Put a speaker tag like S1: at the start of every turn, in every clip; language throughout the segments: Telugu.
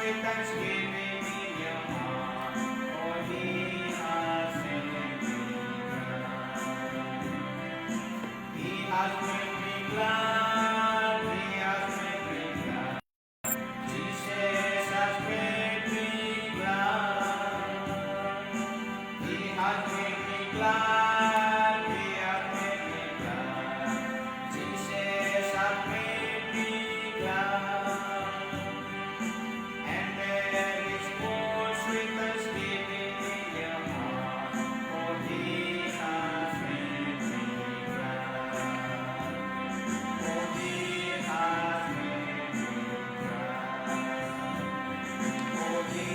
S1: with thanksgiving in your heart, for He has made me glad. He has made me glad. He has made me glad. Jesus has made me glad. He has made me glad. He has made me glad. Jesus has made me glad. And there is more sweet thanksgiving in your heart, for He has made me glad. For He has made me glad. For He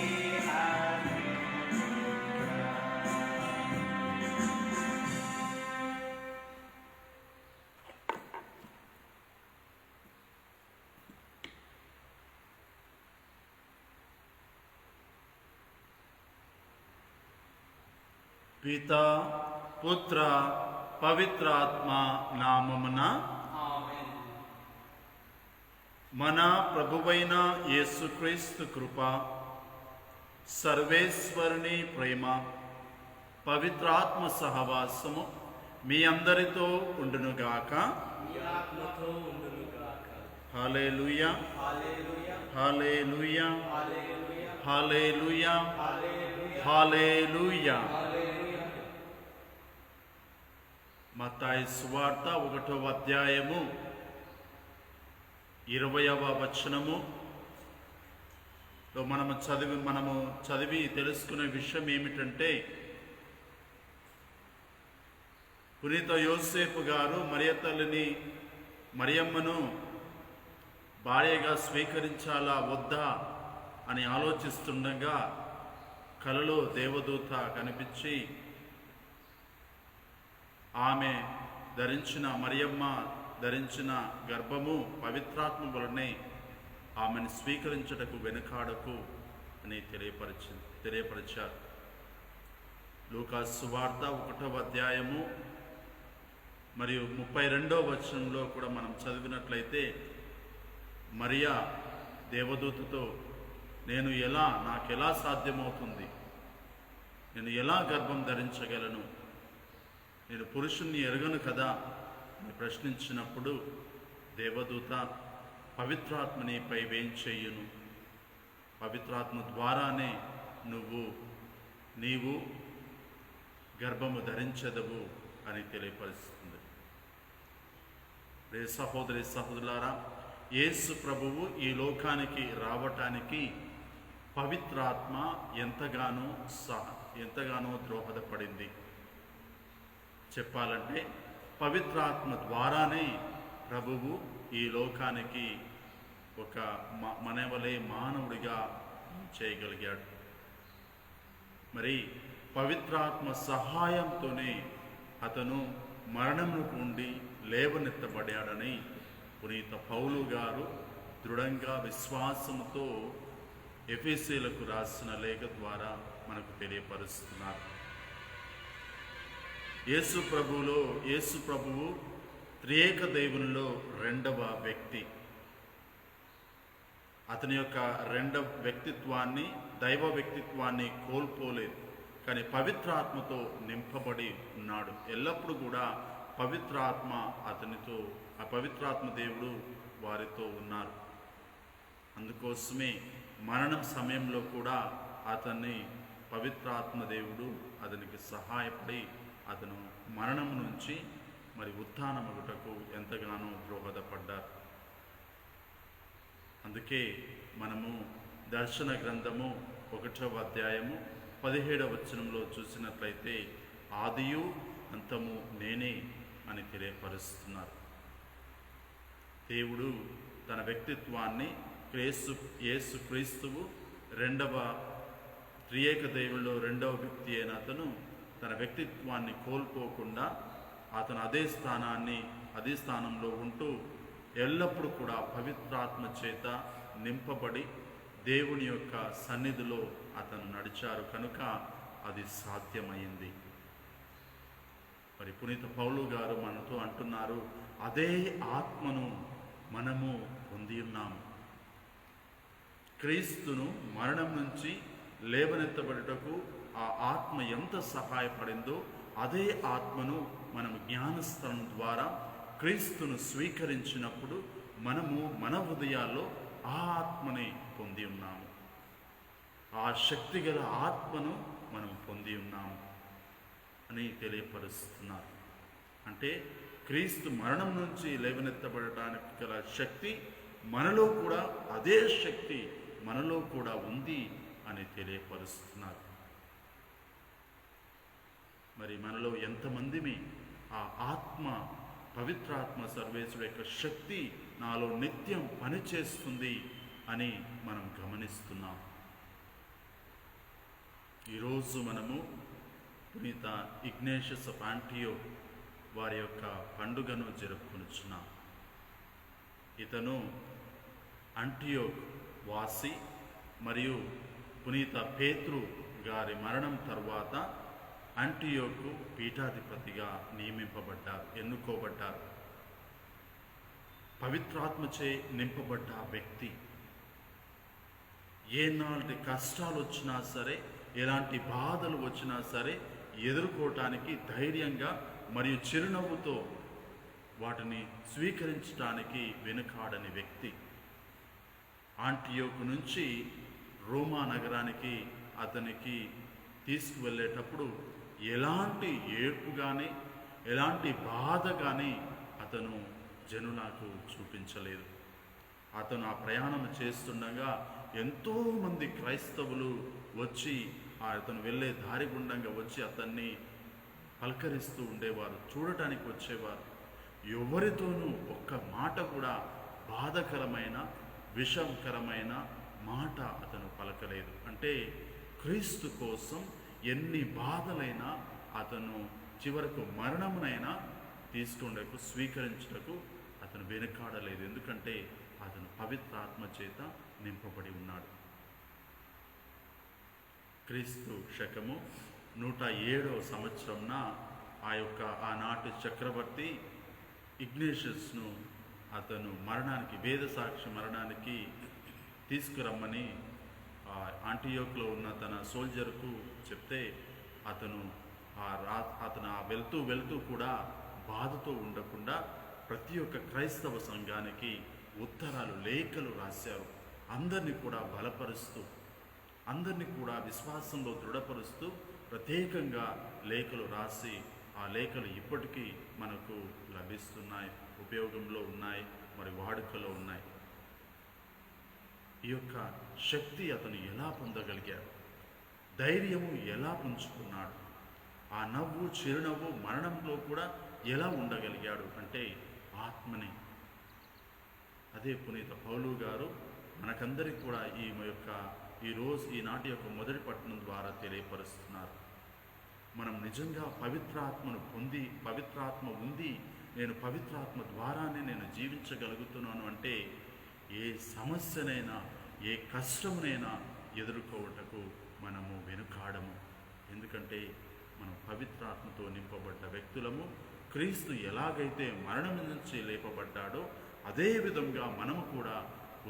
S1: has made me
S2: పితా పుత్ర పవిత్రాత్మ నామమున మన ప్రభువైన యేసుక్రీస్తు కృప, సర్వేశ్వరుని ప్రేమ, పవిత్రాత్మ సహవాసము మీ అందరితో ఉండునుగాక. హల్లెలూయా, హల్లెలూయా, హల్లెలూయా, హల్లెలూయా. మత్తయి సువార్త 1వ అధ్యాయము 20వ వచనము మనము చదివి తెలుసుకునే విషయం ఏమిటంటే, పునీత యోసేపు గారు మరియమ్మను భార్యగా స్వీకరించాలా వద్దా అని ఆలోచిస్తుండగా కలలో దేవదూత కనిపించి మరియమ్మ ధరించిన గర్భము పవిత్రాత్మ వలనే ఆమెను స్వీకరించుటకు వెనుకాడకు అని తెలియపరిచారు. లూకా సువార్త 1వ అధ్యాయము మరియు 32వ వచనంలో కూడా మనం చదివినట్లయితే, మరియా దేవదూతతో నాకెలా సాధ్యమవుతుంది, నేను ఎలా గర్భం ధరించగలను, నేను పురుషుణ్ణి ఎరగను కదా అని ప్రశ్నించినప్పుడు దేవదూత పవిత్రాత్మ నీపై వేంచేయును, పవిత్రాత్మ ద్వారానే నీవు గర్భము ధరించెదవు అని తెలియపరుస్తుంది. సహోదరి సహోదరులారా, యేసు ప్రభువు ఈ లోకానికి రావటానికి పవిత్రాత్మ ఎంతగానో దోహదపడింది. చెప్పాలంటే పవిత్రాత్మ ద్వారానే ప్రభువు ఈ లోకానికి ఒక మనవలే మానవుడిగా చేయగలిగాడు. మరి పవిత్రాత్మ సహాయంతోనే అతను మరణమును నుండి లేవనెత్తబడాడని పునీత పౌలు గారు దృఢంగా విశ్వాసముతో ఎఫెసీయులకు రాసిన లేఖ ద్వారా మనకు తెలియపరుస్తున్నారు. యేసు ప్రభువు త్రియేక దేవునిలో రెండవ వ్యక్తి. అతని యొక్క రెండవ వ్యక్తిత్వాన్ని, దైవ వ్యక్తిత్వాన్ని కోల్పోలేదు. కానీ పవిత్రాత్మతో నింపబడి ఉన్నాడు. ఎల్లప్పుడూ కూడా పవిత్రాత్మ దేవుడు వారితో ఉన్నారు. అందుకోసమే మరణం సమయంలో కూడా అతన్ని పవిత్రాత్మ దేవుడు అతనికి సహాయపడి అతను మరణం నుంచి ఉత్థానమగుటకు ఎంతగానో దోహదపడ్డారు. అందుకే మనము దర్శన గ్రంథము 1వ అధ్యాయము 17వ వచనంలో చూసినట్లయితే, ఆదియు అంతము నేనే అని తెలియపరుస్తున్నారు. దేవుడు తన వ్యక్తిత్వాన్ని యేసుక్రీస్తువు త్రియేక దేవుల్లో రెండవ వ్యక్తి అయిన అతను తన వ్యక్తిత్వాన్ని కోల్పోకుండా అతను అదే స్థానంలో ఉంటూ ఎల్లప్పుడూ కూడా పవిత్రాత్మ చేత నింపబడి దేవుని యొక్క సన్నిధిలో అతను నడిచారు కనుక అది సాధ్యమైంది. మరి పునీత పౌలు గారు మనతో అంటున్నారు, అదే ఆత్మను మనము పొంది ఉన్నాము. క్రీస్తును మరణం నుంచి లేవనెత్తబడుటకు ఆ ఆత్మ ఎంత సహాయపడిందో అదే ఆత్మను మనం జ్ఞానస్థలం ద్వారా క్రీస్తును స్వీకరించినప్పుడు మనము మన హృదయాల్లో ఆ ఆత్మని పొంది ఉన్నాము. ఆ శక్తిగల ఆత్మను మనం పొంది ఉన్నాము అని తెలియపరుస్తున్నారు. అంటే క్రీస్తు మరణం నుంచి లేవనెత్తబడటానికి గల శక్తి మనలో కూడా, అదే శక్తి మనలో కూడా ఉంది అని తెలియపరుస్తున్నారు. మరి మనలో ఎంతమందిమి ఆ ఆత్మ, పవిత్రాత్మ సర్వేశ్వరుడు యొక్క శక్తి నాలో నిత్యం పనిచేస్తుంది అని మనం గమనిస్తున్నాం. ఈరోజు మనము పునీత ఇగ్నేషియస్ ఆఫ్ ఆంటియోక్ వారి యొక్క పండుగను జరుపుకొనుచున్నాం. ఇతను అంటియోక్ వాసి మరియు పునీత పేతురు గారి మరణం తర్వాత అంటియోకు పీఠాధిపతిగా నియమింపబడ్డారు, ఎన్నుకోబడ్డారు. పవిత్రాత్మచే నింపబడ్డ వ్యక్తి ఏనాటి కష్టాలు వచ్చినా సరే, ఎలాంటి బాధలు వచ్చినా సరే ఎదుర్కోవటానికి ధైర్యంగా మరియు చిరునవ్వుతో వాటిని స్వీకరించడానికి వెనుకాడని వ్యక్తి. ఆంటియోకు నుంచి రోమా నగరానికి అతనికి తీసుకువెళ్ళేటప్పుడు ఎలాంటి ఏడ్పు కానీ, ఎలాంటి బాధ కానీ అతను జనులకు చూపించలేదు. అతను ఆ ప్రయాణం చేస్తుండగా ఎంతోమంది క్రైస్తవులు వచ్చి అతను వెళ్ళే దారి గుండంగా వచ్చి అతన్ని పలకరిస్తూ ఉండేవారు, చూడటానికి వచ్చేవారు. ఎవరితోనూ ఒక్క మాట కూడా బాధకరమైన, విషంకరమైన మాట అతను పలకలేదు. అంటే క్రీస్తు కోసం ఎన్ని బాధలైనా అతను చివరకు మరణమునైనా తీసుకుండకు, స్వీకరించుటకు అతను వెనుకాడలేదు. ఎందుకంటే అతను పవిత్రాత్మ చేత నింపబడి ఉన్నాడు. క్రీస్తు శకము 107వ సంవత్సరంన ఆనాటి చక్రవర్తి ఇగ్నేషియస్ను అతను మరణానికి, వేదసాక్షి మరణానికి తీసుకురమ్మని ఆంటియోక్లో ఉన్న తన సోల్జర్కు చెప్తే అతను వెళ్తూ కూడా బాధతో ఉండకుండా ప్రతి ఒక్క క్రైస్తవ సంఘానికి ఉత్తరాలు, లేఖలు రాశారు. అందరినీ కూడా బలపరుస్తూ, అందరినీ కూడా విశ్వాసంలో దృఢపరుస్తూ ప్రత్యేకంగా లేఖలు రాసి ఆ లేఖలు ఇప్పటికీ మనకు లభిస్తున్నాయి, ఉపయోగంలో ఉన్నాయి, మరి వాడుకలో ఉన్నాయి. ఈ యొక్క శక్తి అతను ఎలా పొందగలిగాడు, ధైర్యము ఎలా పుంజుకున్నాడు, ఆ నవ్వు, చిరునవ్వు మరణంలో కూడా ఎలా ఉండగలిగాడు అంటే ఆత్మని. అదే పునీత పౌలు గారు మనకందరికీ కూడా ఈనాటి యొక్క మొదటి పట్టణం ద్వారా తెలియపరుస్తున్నారు. మనం నిజంగా పవిత్రాత్మను పొంది, పవిత్రాత్మ ఉంది, నేను పవిత్రాత్మ ద్వారానే నేను జీవించగలుగుతున్నాను అంటే ఏ సమస్యనైనా, ఏ కష్టమునైనా ఎదుర్కోవటకు మనము వెనుకాడము. ఎందుకంటే మనం పవిత్రాత్మతో నింపబడ్డ వ్యక్తులము. క్రీస్తు ఎలాగైతే మరణం నుంచి లేపబడ్డాడో అదే విధంగా మనము కూడా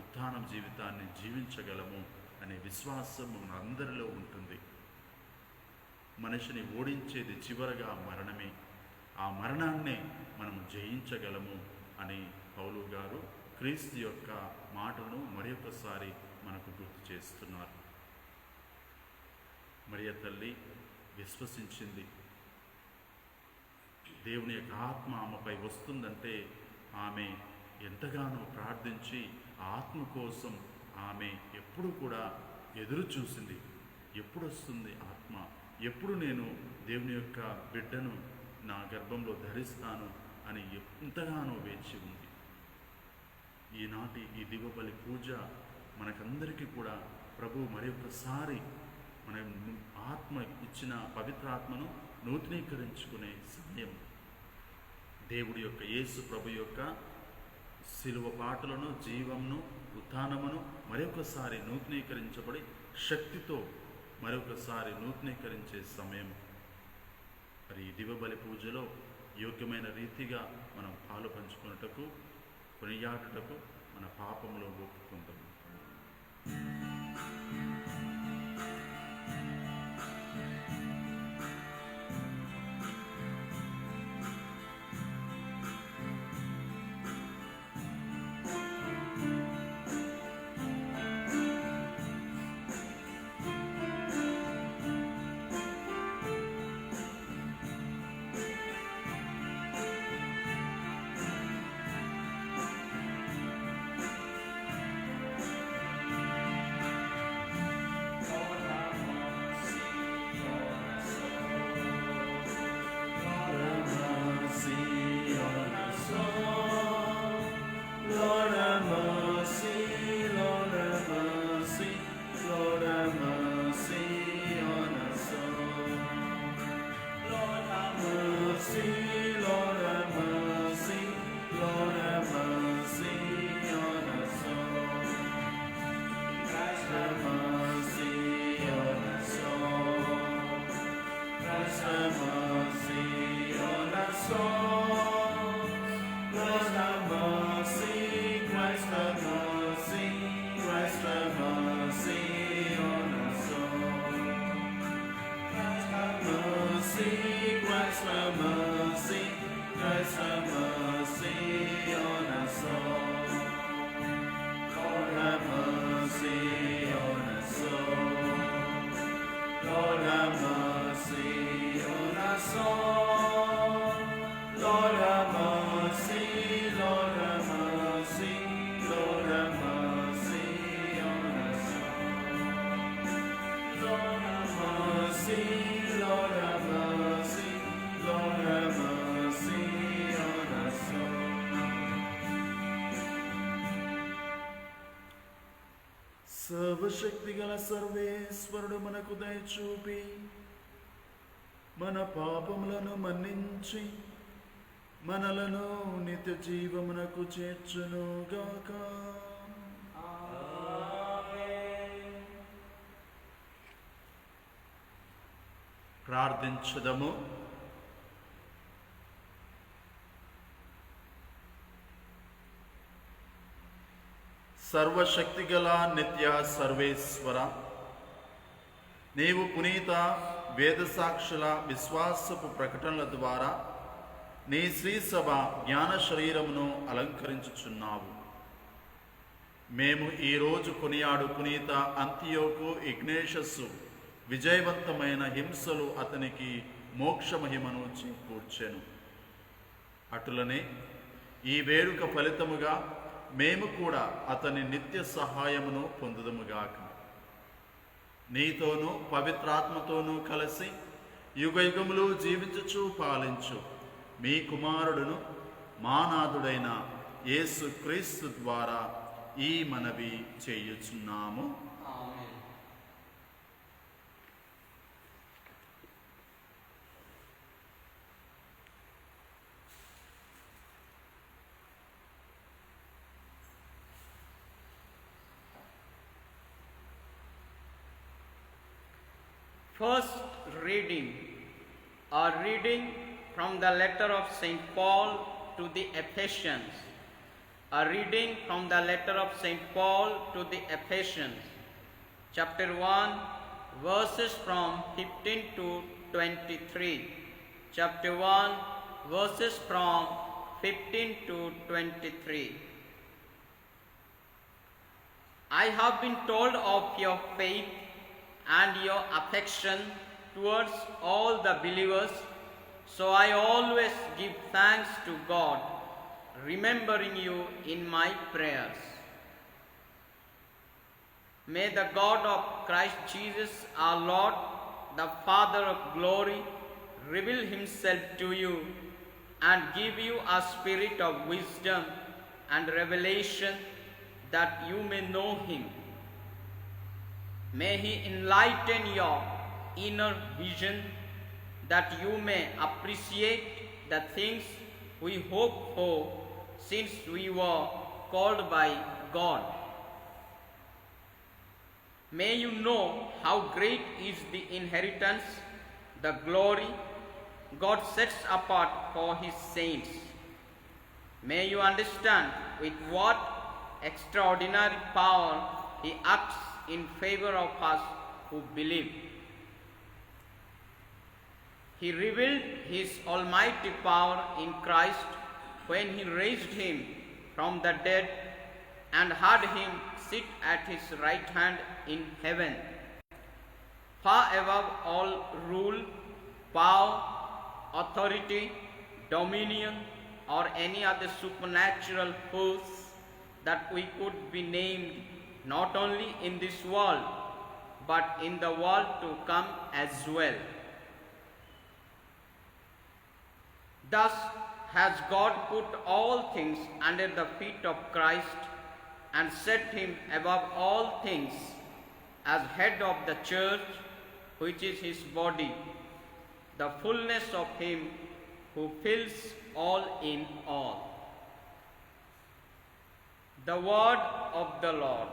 S2: ఉత్థానం జీవితాన్ని జీవించగలము అనే విశ్వాసం మనందరిలో ఉంటుంది. మనిషిని ఓడించేది చివరగా మరణమే. ఆ మరణాన్నే మనం జయించగలము అని పౌలు గారు క్రీస్తు యొక్క మాటను మరొకసారి మనకు గుర్తు చేస్తున్నారు. మరియ తల్లి విశ్వసించింది. దేవుని యొక్క ఆత్మ ఆమెపై వస్తుందంటే ఆమె ఎంతగానో ప్రార్థించి ఆ ఆత్మ కోసం ఆమె ఎప్పుడు కూడా ఎదురు చూసింది. ఎప్పుడు వస్తుంది ఆత్మ, ఎప్పుడు నేను దేవుని యొక్క బిడ్డను నా గర్భంలో ధరిస్తాను అని ఎంతగానో వేచి ఉంది. ఈనాటి ఈ దివ్యబలి పూజ మనకందరికీ కూడా ప్రభు మరొకసారి మన ఆత్మ ఇచ్చిన పవిత్రాత్మను నూతనీకరించుకునే సమయం. దేవుడి యొక్క యేసు ప్రభు యొక్క శిలువ పాటలను, జీవమును, ఉత్థానమును మరొకసారి నూతనీకరించబడి శక్తితో మరొకసారి నూతనీకరించే సమయం. మరి ఈ దివ్యబలి పూజలో యోగ్యమైన రీతిగా మనం పాలు పంచుకున్నటకు, కొనియాడుటకు, మన పాపంలో ఒప్పుకుంటాము. సర్వశక్తి గల సర్వేశ్వరుడు మనకు దయచూపి మన పాపములను మన్నించి మనలను నిత్య జీవమునకు చేర్చునుగాక. ప్రార్థించుదము. సర్వశక్తిగల నిత్య సర్వేశ్వర, నీవు పునీత వేదసాక్షుల విశ్వాసపు ప్రకటనల ద్వారా నీ శ్రీసభ జ్ఞాన శరీరమును అలంకరించుచున్నావు. మేము ఈరోజు కొనియాడు పునీత అంతియోకు ఇగ్నేషస్సు విజయవంతమైన హింసలు అతనికి మోక్ష మహిమను చేకూర్చెను. అటులనే ఈ వేడుక ఫలితముగా మేము కూడా అతని నిత్య సహాయమును పొందుదముగాక. నీతోనూ పవిత్రాత్మతోనూ కలిసి యుగయుగములు జీవించుచు పాలించు మీ కుమారుడును మానాథుడైన యేసు క్రీస్తు ద్వారా ఈ మనవి చేయుచున్నాము.
S3: First reading, a reading from the letter of St. Paul to the Ephesians. A reading from the letter of St. Paul to the Ephesians, chapter 1, verses from 15 to 23. Chapter 1, verses from 15 to 23. I have been told of your faith and your affection towards all the believers, so I always give thanks to God, remembering you in my prayers. May the God of Christ Jesus our Lord, the Father of glory, reveal himself to you and give you a spirit of wisdom and revelation that you may know him. May he enlighten your inner vision that you may appreciate the things we hope for since we were called by God. May you know how great is the inheritance, the glory God sets apart for his saints. May you understand with what extraordinary power he acts in favor of us who believe. He revealed his almighty power in Christ when he raised him from the dead and had him sit at his right hand in heaven, far above all rule, power, authority, dominion, or any other supernatural force that we could be named, not only in this world, but in the world to come as well. Thus has God put all things under the feet of Christ and set him above all things as head of the church, which is his body, the fullness of him who fills all in all. The word of the Lord.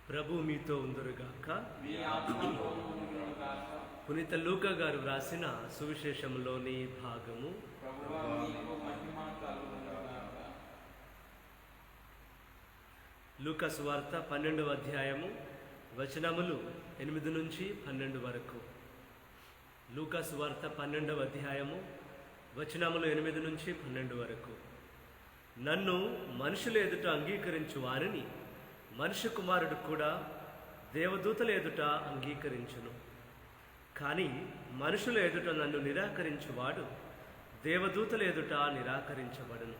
S4: ప్రభు మీతో ఉందరుగాక.
S3: మీ ఆత్మతో ఉండుగాక.
S4: పునీత లూకా గారు వ్రాసిన సువిశేషంలోని భాగము.
S1: ప్రభువా నీకు మహిమ కలుగునుగాక.
S4: లూకా సువార్త 12వ అధ్యాయము వచనములు 8 నుంచి 12 వరకు. లూకా సువార్త 12వ అధ్యాయము వచనములు 8 నుంచి 12 వరకు. నన్ను మనుషుల ఎదుట అంగీకరించు వారిని మనుష్య కుమారుడు కూడా దేవదూతల ఎదుట అంగీకరించును. కానీ మనుషుల ఎదుట నన్ను నిరాకరించువాడు దేవదూతల ఎదుట నిరాకరించబడును.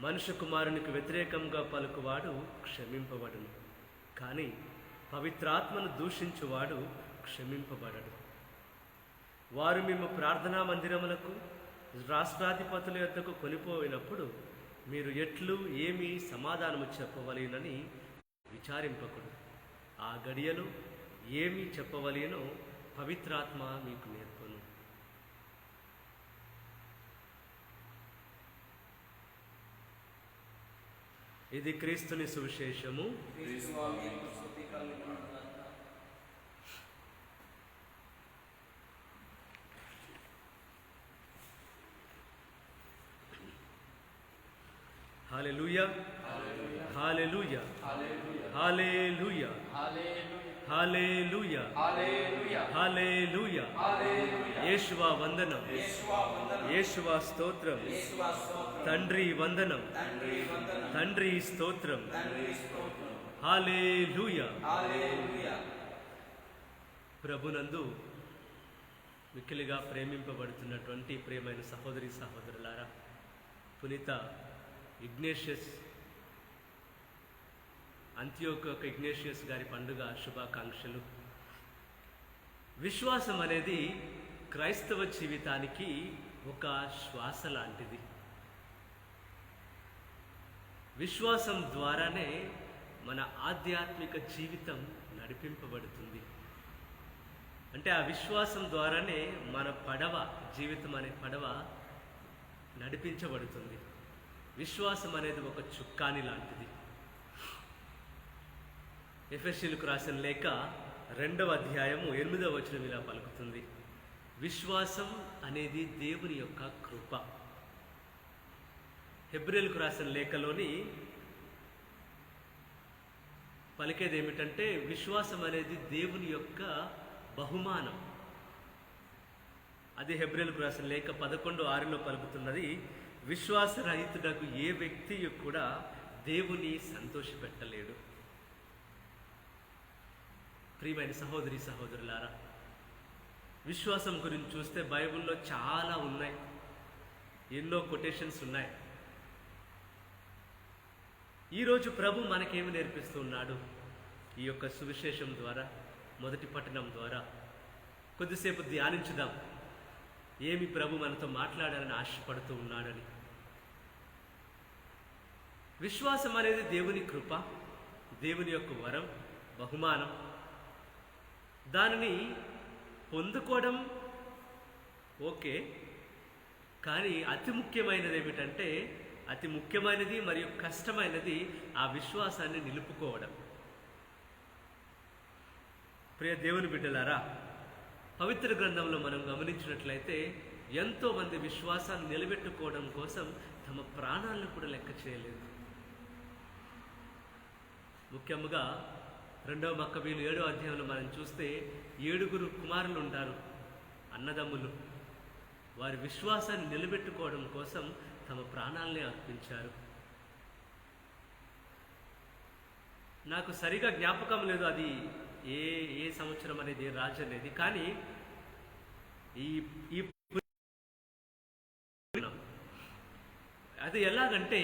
S4: మనుష్య కుమారునికి వ్యతిరేకంగా పలుకువాడు క్షమింపబడును. కానీ పవిత్రాత్మను దూషించువాడు క్షమింపబడడు. వారు మేము ప్రార్థనా మందిరములకు రాష్ట్రాధిపతుల యొద్దకు కొనిపోయినప్పుడు మీరు ఎట్లు ఏమి సమాధానము చెప్పవలేనని విచారింపకుడు. ఆ గడియలో ఏమి చెప్పవలేనో పవిత్రాత్మ మీకు నేర్పును. ఇది క్రీస్తుని సువిశేషము.
S1: క్రీస్తువా మీకు స్తుతి కలుగునుగాక.
S4: హల్లెలూయా, హల్లెలూయా,
S1: హల్లెలూయా,
S4: హల్లెలూయా,
S1: హల్లెలూయా,
S4: హల్లెలూయా,
S1: హల్లెలూయా,
S4: హల్లెలూయా.
S1: హల్లెలూయా.
S4: యేషువా వందనం,
S1: యేసువా వందనం,
S4: యేషువా స్తోత్రం,
S1: యేసువా స్తోత్రం,
S4: తండ్రి వందనం,
S1: తండ్రి వందనం,
S4: తండ్రి స్తోత్రం.
S1: తండ్రి స్తోత్రం.
S4: హల్లెలూయా.
S1: హల్లెలూయా.
S4: ప్రభునందు మిక్కిలిగా ప్రేమింపబడుతున్నటువంటి ప్రియమైన సహోదరి సహోదరులారా, పునీత ఇగ్నేషియస్ అంత్యోకు ఇగ్నేషియస్ గారి పండుగ శుభాకాంక్షలు. విశ్వాసం అనేది క్రైస్తవ జీవితానికి ఒక శ్వాస లాంటిది. విశ్వాసం ద్వారానే మన ఆధ్యాత్మిక జీవితం నడిపింపబడుతుంది. అంటే ఆ విశ్వాసం ద్వారానే మన జీవితం అనే పడవ నడిపించబడుతుంది. విశ్వాసం అనేది ఒక చుక్కాని లాంటిది. ఎఫెసీయులకు రాసిన లేఖ 2వ అధ్యాయము 8వ వచనం ఇలా పలుకుతుంది: విశ్వాసం అనేది దేవుని యొక్క కృప. హెబ్రీయులకు రాసిన లేఖలోని పలికేది ఏమిటంటే విశ్వాసం అనేది దేవుని యొక్క బహుమానం. అది హెబ్రీయులకు రాసిన లేఖ 11:6లో పలుకుతున్నది: విశ్వాసరహితుడకు ఏ వ్యక్తి కూడా దేవుని సంతోషపెట్టలేడు. ప్రియమైన సహోదరి సహోదరులారా, విశ్వాసం గురించి చూస్తే బైబిల్లో చాలా ఉన్నాయి, ఎన్నో కొటేషన్స్ ఉన్నాయి. ఈరోజు ప్రభు మనకేమి నేర్పిస్తూ ఉన్నాడు? ఈ యొక్క సువిశేషం ద్వారా, మొదటి పట్టణం ద్వారా కొద్దిసేపు ధ్యానించుదాం. ఏమి ప్రభు మనతో మాట్లాడాలని ఆశపడుతూ ఉన్నాడని. విశ్వాసం అనేది దేవుని కృప, దేవుని యొక్క వరం, బహుమానం. దానిని పొందుకోవడం ఓకే, కానీ అతి ముఖ్యమైనది ఏమిటంటే, అతి ముఖ్యమైనది మరియు కష్టమైనది ఆ విశ్వాసాన్ని నిలుపుకోవడం. ప్రియ దేవుని బిడ్డలారా, పవిత్ర గ్రంథంలో మనం గమనించినట్లయితే ఎంతోమంది విశ్వాసాన్ని నిలబెట్టుకోవడం కోసం తమ ప్రాణాలను కూడా లెక్క చేయలేదు. ముఖ్యంగా 2వ మక్కబీలు 7వ అధ్యాయంలో మనం చూస్తే 7 కుమారులు ఉంటారు, అన్నదమ్ములు. వారి విశ్వాసాన్ని నిలబెట్టుకోవడం కోసం తమ ప్రాణాలని అర్పించారు. నాకు సరిగా జ్ఞాపకం లేదు అది ఏ ఏ సంవత్సరం అనేది, ఏ రాజు అనేది. కానీ ఈ అది ఎలాగంటే,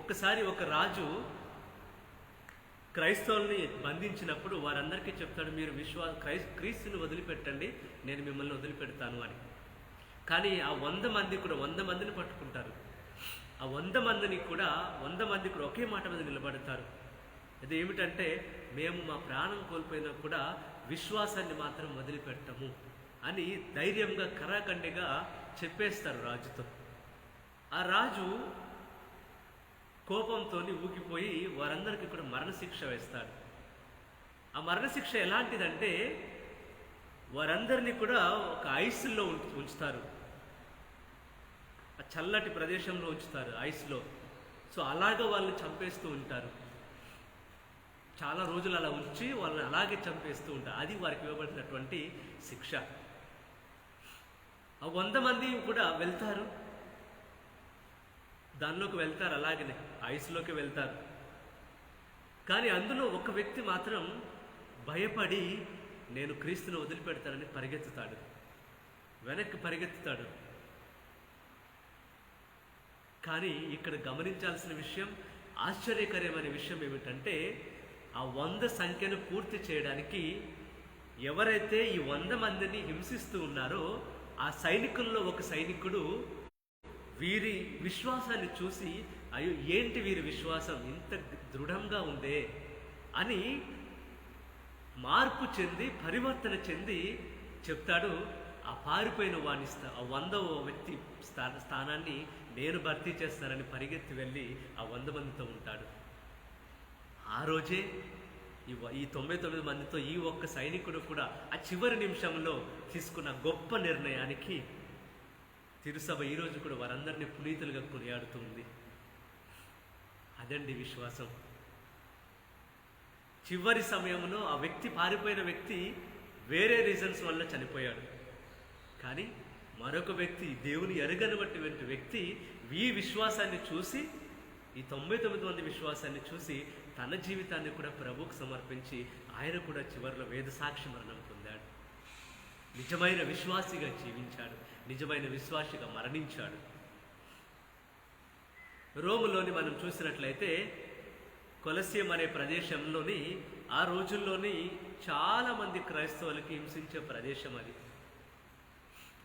S4: ఒకసారి ఒక రాజు క్రైస్తవుల్ని బంధించినప్పుడు వారందరికీ చెప్తాడు, మీరు క్రీస్తుని వదిలిపెట్టండి, నేను మిమ్మల్ని వదిలిపెడతాను అని. కానీ ఆ 100 మంది కూడా 100 మందిని పట్టుకుంటారు. ఆ 100 మంది కూడా ఒకే మాట మీద నిలబడతారు. అది ఏమిటంటే, మేము మా ప్రాణం కోల్పోయినా కూడా విశ్వాసాన్ని మాత్రం వదిలిపెట్టము అని ధైర్యంగా కరాఖండిగా చెప్పేస్తారు రాజుతో. ఆ రాజు కోపంతో ఊగిపోయి వారందరికీ కూడా మరణశిక్ష వేస్తాడు. ఆ మరణశిక్ష ఎలాంటిదంటే, వారందరినీ కూడా ఒక ఐస్లో ఉంచుతారు, ఆ చల్లటి ప్రదేశంలో ఉంచుతారు ఐస్లో. సో అలాగ వాళ్ళని చంపేస్తూ ఉంటారు, చాలా రోజులు అలా ఉంచి వాళ్ళని అలాగే చంపేస్తూ ఉంటారు. అది వారికి ఇవ్వబడినటువంటి శిక్ష. ఆ 100 మంది కూడా వెళ్తారు, దానిలోకి వెళ్తారు, అలాగనే ఐస్లోకి వెళ్తారు. కానీ అందులో ఒక వ్యక్తి మాత్రం భయపడి నేను క్రీస్తుని వదిలిపెడతానని పరిగెత్తుతాడు, వెనక్కి పరిగెత్తుతాడు. కానీ ఇక్కడ గమనించాల్సిన విషయం, ఆశ్చర్యకరమైన విషయం ఏమిటంటే ఆ 100 సంఖ్యను పూర్తి చేయడానికి ఎవరైతే ఈ 100 మందిని హింసిస్తూ ఉన్నారో ఆ సైనికుల్లో ఒక సైనికుడు వీరి విశ్వాసాన్ని చూసి, అయ్యో ఏంటి వీరి విశ్వాసం ఇంత దృఢంగా ఉందే అని మార్పు చెంది పరివర్తన చెంది చెప్తాడు, ఆ పారిపోయిన వాడిని ఆ 100వ వ్యక్తి స్థానాన్ని నేను భర్తీ చేస్తానని పరిగెత్తి వెళ్ళి ఆ 100 మందితో ఉంటాడు. ఆ రోజే ఈ 99 మందితో ఈ ఒక్క సైనికుడు కూడా ఆ చివరి నిమిషంలో తీసుకున్న గొప్ప నిర్ణయానికి తిరుసభ ఈరోజు కూడా వారందరినీ పునీతులుగా కొనియాడుతుంది. అదండి విశ్వాసం. చివరి సమయంలో ఆ వ్యక్తి, పారిపోయిన వ్యక్తి వేరే రీజన్స్ వల్ల చనిపోయాడు. కానీ మరొక వ్యక్తి, దేవుని ఎరగనటువంటి వ్యక్తి ఈ విశ్వాసాన్ని చూసి, ఈ 99 మంది విశ్వాసాన్ని చూసి తన జీవితాన్ని కూడా ప్రభువుకు సమర్పించి ఆయన కూడా చివరిలో వేద సాక్షి మరణం పొందాడు. నిజమైన విశ్వాసిగా జీవించాడు, నిజమైన విశ్వాసిగా మరణించాడు. రోములోని మనం చూసినట్లయితే కొలసియం అనే ప్రదేశంలోని ఆ రోజుల్లోని చాలామంది క్రైస్తవులకి హింసించే ప్రదేశం అది.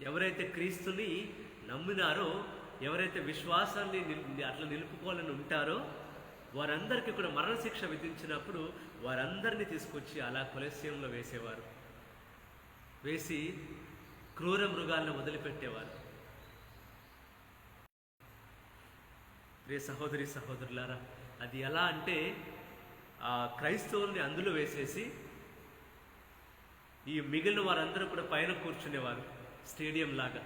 S4: ఎవరైతే క్రీస్తుని నమ్మినారో, ఎవరైతే విశ్వాసాన్ని అట్లా నిలుపుకోవాలని ఉంటారో వారందరికీ కూడా మరణశిక్ష విధించినప్పుడు వారందరినీ తీసుకొచ్చి అలా కొలసియంలో వేసేవారు, వేసి క్రూర మృగాలను వదిలిపెట్టేవారు. రే సహోదరి సహోదరులారా, అది ఎలా అంటే ఆ క్రైస్తవుల్ని అందులో వేసేసి ఈ మిగిలిన వారందరూ కూడా పైన కూర్చునేవారు, స్టేడియం లాగా.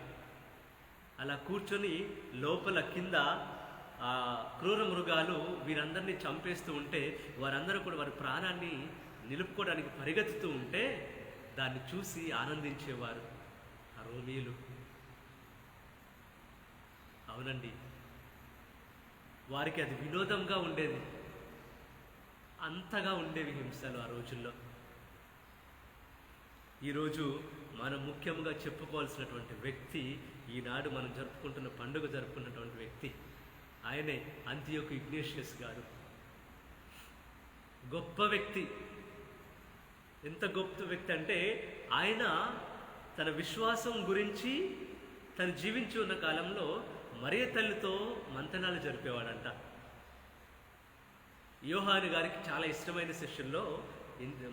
S4: అలా కూర్చొని లోపల కింద ఆ క్రూర మృగాలు వీరందరినీ చంపేస్తూ ఉంటే వారందరూ కూడా వారి ప్రాణాన్ని నిలుపుకోవడానికి పరిగెత్తుతూ ఉంటే దాన్ని చూసి ఆనందించేవారు ఆ రోమీయులు. అవునండి, వారికి అది వినోదంగా ఉండేది, అంతగా ఉండేవి హింసలు ఆ రోజుల్లో. ఈరోజు మనం ముఖ్యంగా చెప్పుకోవాల్సినటువంటి వ్యక్తి, ఈనాడు మనం జరుపుకుంటున్న పండుగ జరుపుకున్నటువంటి వ్యక్తి, ఆయనే అంతియోకు ఇగ్నేషియస్ గారు. గొప్ప వ్యక్తి. ఎంత గొప్ప వ్యక్తి అంటే ఆయన తన విశ్వాసం గురించి తను జీవించి ఉన్న కాలంలో మరియ తల్లితో మంతనాలు జరిపేవాడంట. యోహాను గారికి చాలా ఇష్టమైన శిష్యుల్లో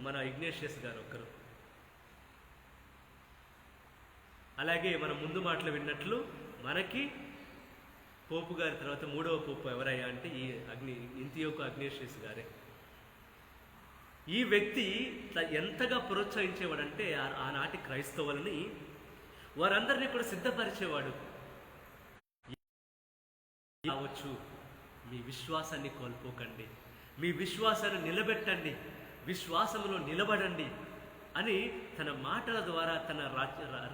S4: మన ఇగ్నేషియస్ గారు ఒకరు. అలాగే మనం ముందు మాటలు విన్నట్లు మనకి పోపు గారి తర్వాత 3వ పోపు ఎవరయ్యా అంటే ఈ అంతియోకు ఇగ్నేషియస్ గారే. ఈ వ్యక్తి ఎంతగా ప్రోత్సహించేవాడంటే ఆనాటి క్రైస్తవులని వారందరినీ కూడా సిద్ధపరిచేవాడు. కావచ్చు, మీ విశ్వాసాన్ని కోల్పోకండి, మీ విశ్వాసాన్ని నిలబెట్టండి, విశ్వాసంలో నిలబడండి అని తన మాటల ద్వారా, తన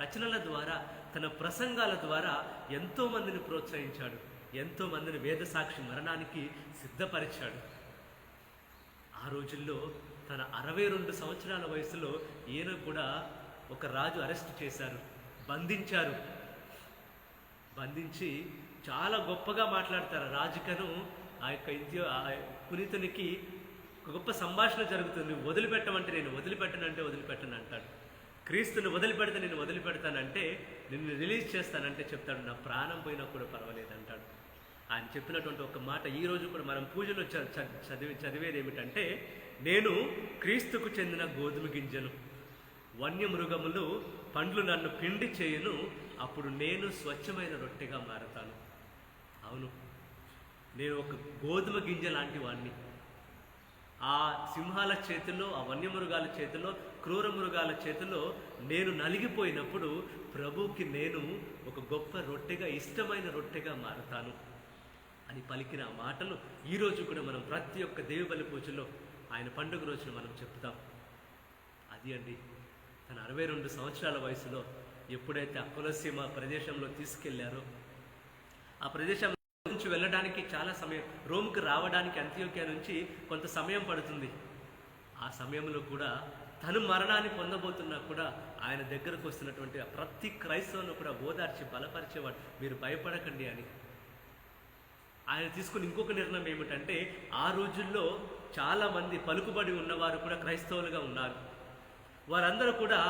S4: రచనల ద్వారా, తన ప్రసంగాల ద్వారా ఎంతోమందిని ప్రోత్సహించాడు, ఎంతోమందిని వేదసాక్షి మరణానికి సిద్ధపరిచాడు. ఆ రోజుల్లో తన 62 సంవత్సరాల వయసులో ఈయన కూడా ఒక రాజు అరెస్ట్ చేశారు, బంధించారు. బంధించి చాలా గొప్పగా మాట్లాడతారు. రాజుకను ఆ యొక్క పునీతునికి గొప్ప సంభాషణ జరుగుతుంది. నువ్వు వదిలిపెట్టమంటే నేను వదిలిపెట్టనంటే వదిలిపెట్టను అంటాడు. క్రీస్తుని వదిలిపెడితే నేను వదిలిపెడతానంటే, నిన్ను రిలీజ్ చేస్తానంటే చెప్తాడు నా ప్రాణం పోయినా కూడా పర్వాలేదు అంటాడు. ఆయన చెప్పినటువంటి ఒక మాట ఈరోజు కూడా మనం పూజలో చదివేది ఏమిటంటే, నేను క్రీస్తుకు చెందిన గోధుమ గింజను, వన్యమృగములు పండ్లు నన్ను పిండి చేయును, అప్పుడు నేను స్వచ్ఛమైన రొట్టెగా మారతాను. అవును, నేను ఒక గోధుమ గింజ లాంటి వాడిని. ఆ సింహాల చేతిలో, ఆ వన్యమృగాల చేతిలో క్రూర మృగాల చేతిలో నేను నలిగిపోయినప్పుడు ప్రభువుకి నేను ఒక గొప్ప రొట్టెగా, ఇష్టమైన రొట్టెగా మారుతాను అని పలికిన ఆ మాటలు ఈరోజు కూడా మనం ప్రతి ఒక్క దేవి బలి పూజలో ఆయన పండుగ రోజున మనం చెప్తాం. అది అండి తన 62 సంవత్సరాల వయసులో ఎప్పుడైతే ఆ కొలసీమ ప్రదేశంలో తీసుకెళ్లారో, ఆ ప్రదేశం నుంచి వెళ్ళడానికి చాలా సమయం, రోమ్కి రావడానికి అంత్యోక్య నుంచి కొంత సమయం పడుతుంది. ఆ సమయంలో కూడా తను మరణాన్ని పొందబోతున్నా కూడా ఆయన దగ్గరకు వస్తున్నటువంటి ప్రతి క్రైస్తవును కూడా ఓదార్చి బలపరిచేవాడు, మీరు భయపడకండి అని. ఆయన తీసుకుని ఇంకొక నిర్ణయం ఏమిటంటే, ఆ రోజుల్లో చాలామంది పలుకుబడి ఉన్నవారు కూడా క్రైస్తవులుగా ఉన్నారు. వారందరూ కూడా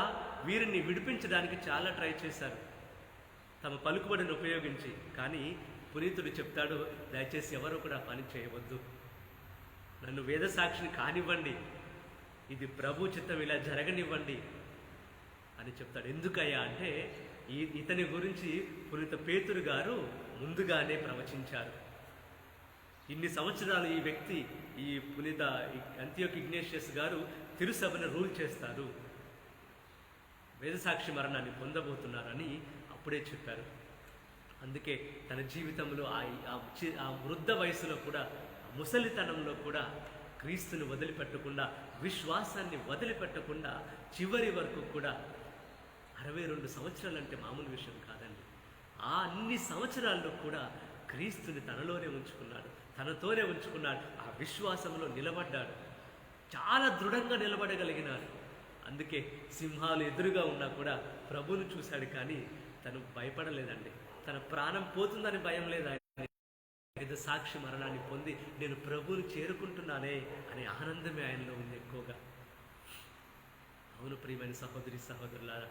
S4: వీరిని విడిపించడానికి చాలా ట్రై చేశారు తమ పలుకుబడిని ఉపయోగించి. కానీ పునీతుడు చెప్తాడు, దయచేసి ఎవరు కూడా పని చేయవద్దు, నన్ను వేదసాక్షిని కానివ్వండి, ఇది ప్రభు చిత్తం, ఇలా జరగనివ్వండి అని చెప్తాడు. ఎందుకయ్యా అంటే ఇతని గురించి పునీత పేతురు గారు ముందుగానే ప్రవచించారు. ఇన్ని సంవత్సరాలు ఈ వ్యక్తి, ఈ పునీత అంతియోకి ఇగ్నేషియస్ గారు తిరుసభను రూల్ చేస్తారు, వేదసాక్షి మరణాన్ని పొందబోతున్నారని అప్పుడే చెప్పారు. అందుకే తన జీవితంలో ఆ వృద్ధ వయసులో కూడా, ముసలితనంలో కూడా క్రీస్తుని వదిలిపెట్టకుండా, విశ్వాసాన్ని వదిలిపెట్టకుండా చివరి వరకు కూడా 62 సంవత్సరాలు అంటే మామూలు విషయం కాదండి. ఆ అన్ని సంవత్సరాల్లో కూడా క్రీస్తుని తనలోనే ఉంచుకున్నాడు, తనతోనే ఉంచుకున్నాడు. ఆ విశ్వాసంలో నిలబడ్డాడు, చాలా దృఢంగా నిలబడగలిగినాడు. అందుకే సింహాలు ఎదురుగా ఉన్నా కూడా ప్రభువును చూశాడు, కానీ తను భయపడలేదండి. తన ప్రాణం పోతుందని భయం లేదు. ఆయన సాక్షి మరణాన్ని పొంది నేను ప్రభువుని చేరుకుంటున్నానే అనే ఆనందమే ఆయనలో ఉంది ఎక్కువగా. అవును ప్రియమైన సహోదరి సహోదరులారా,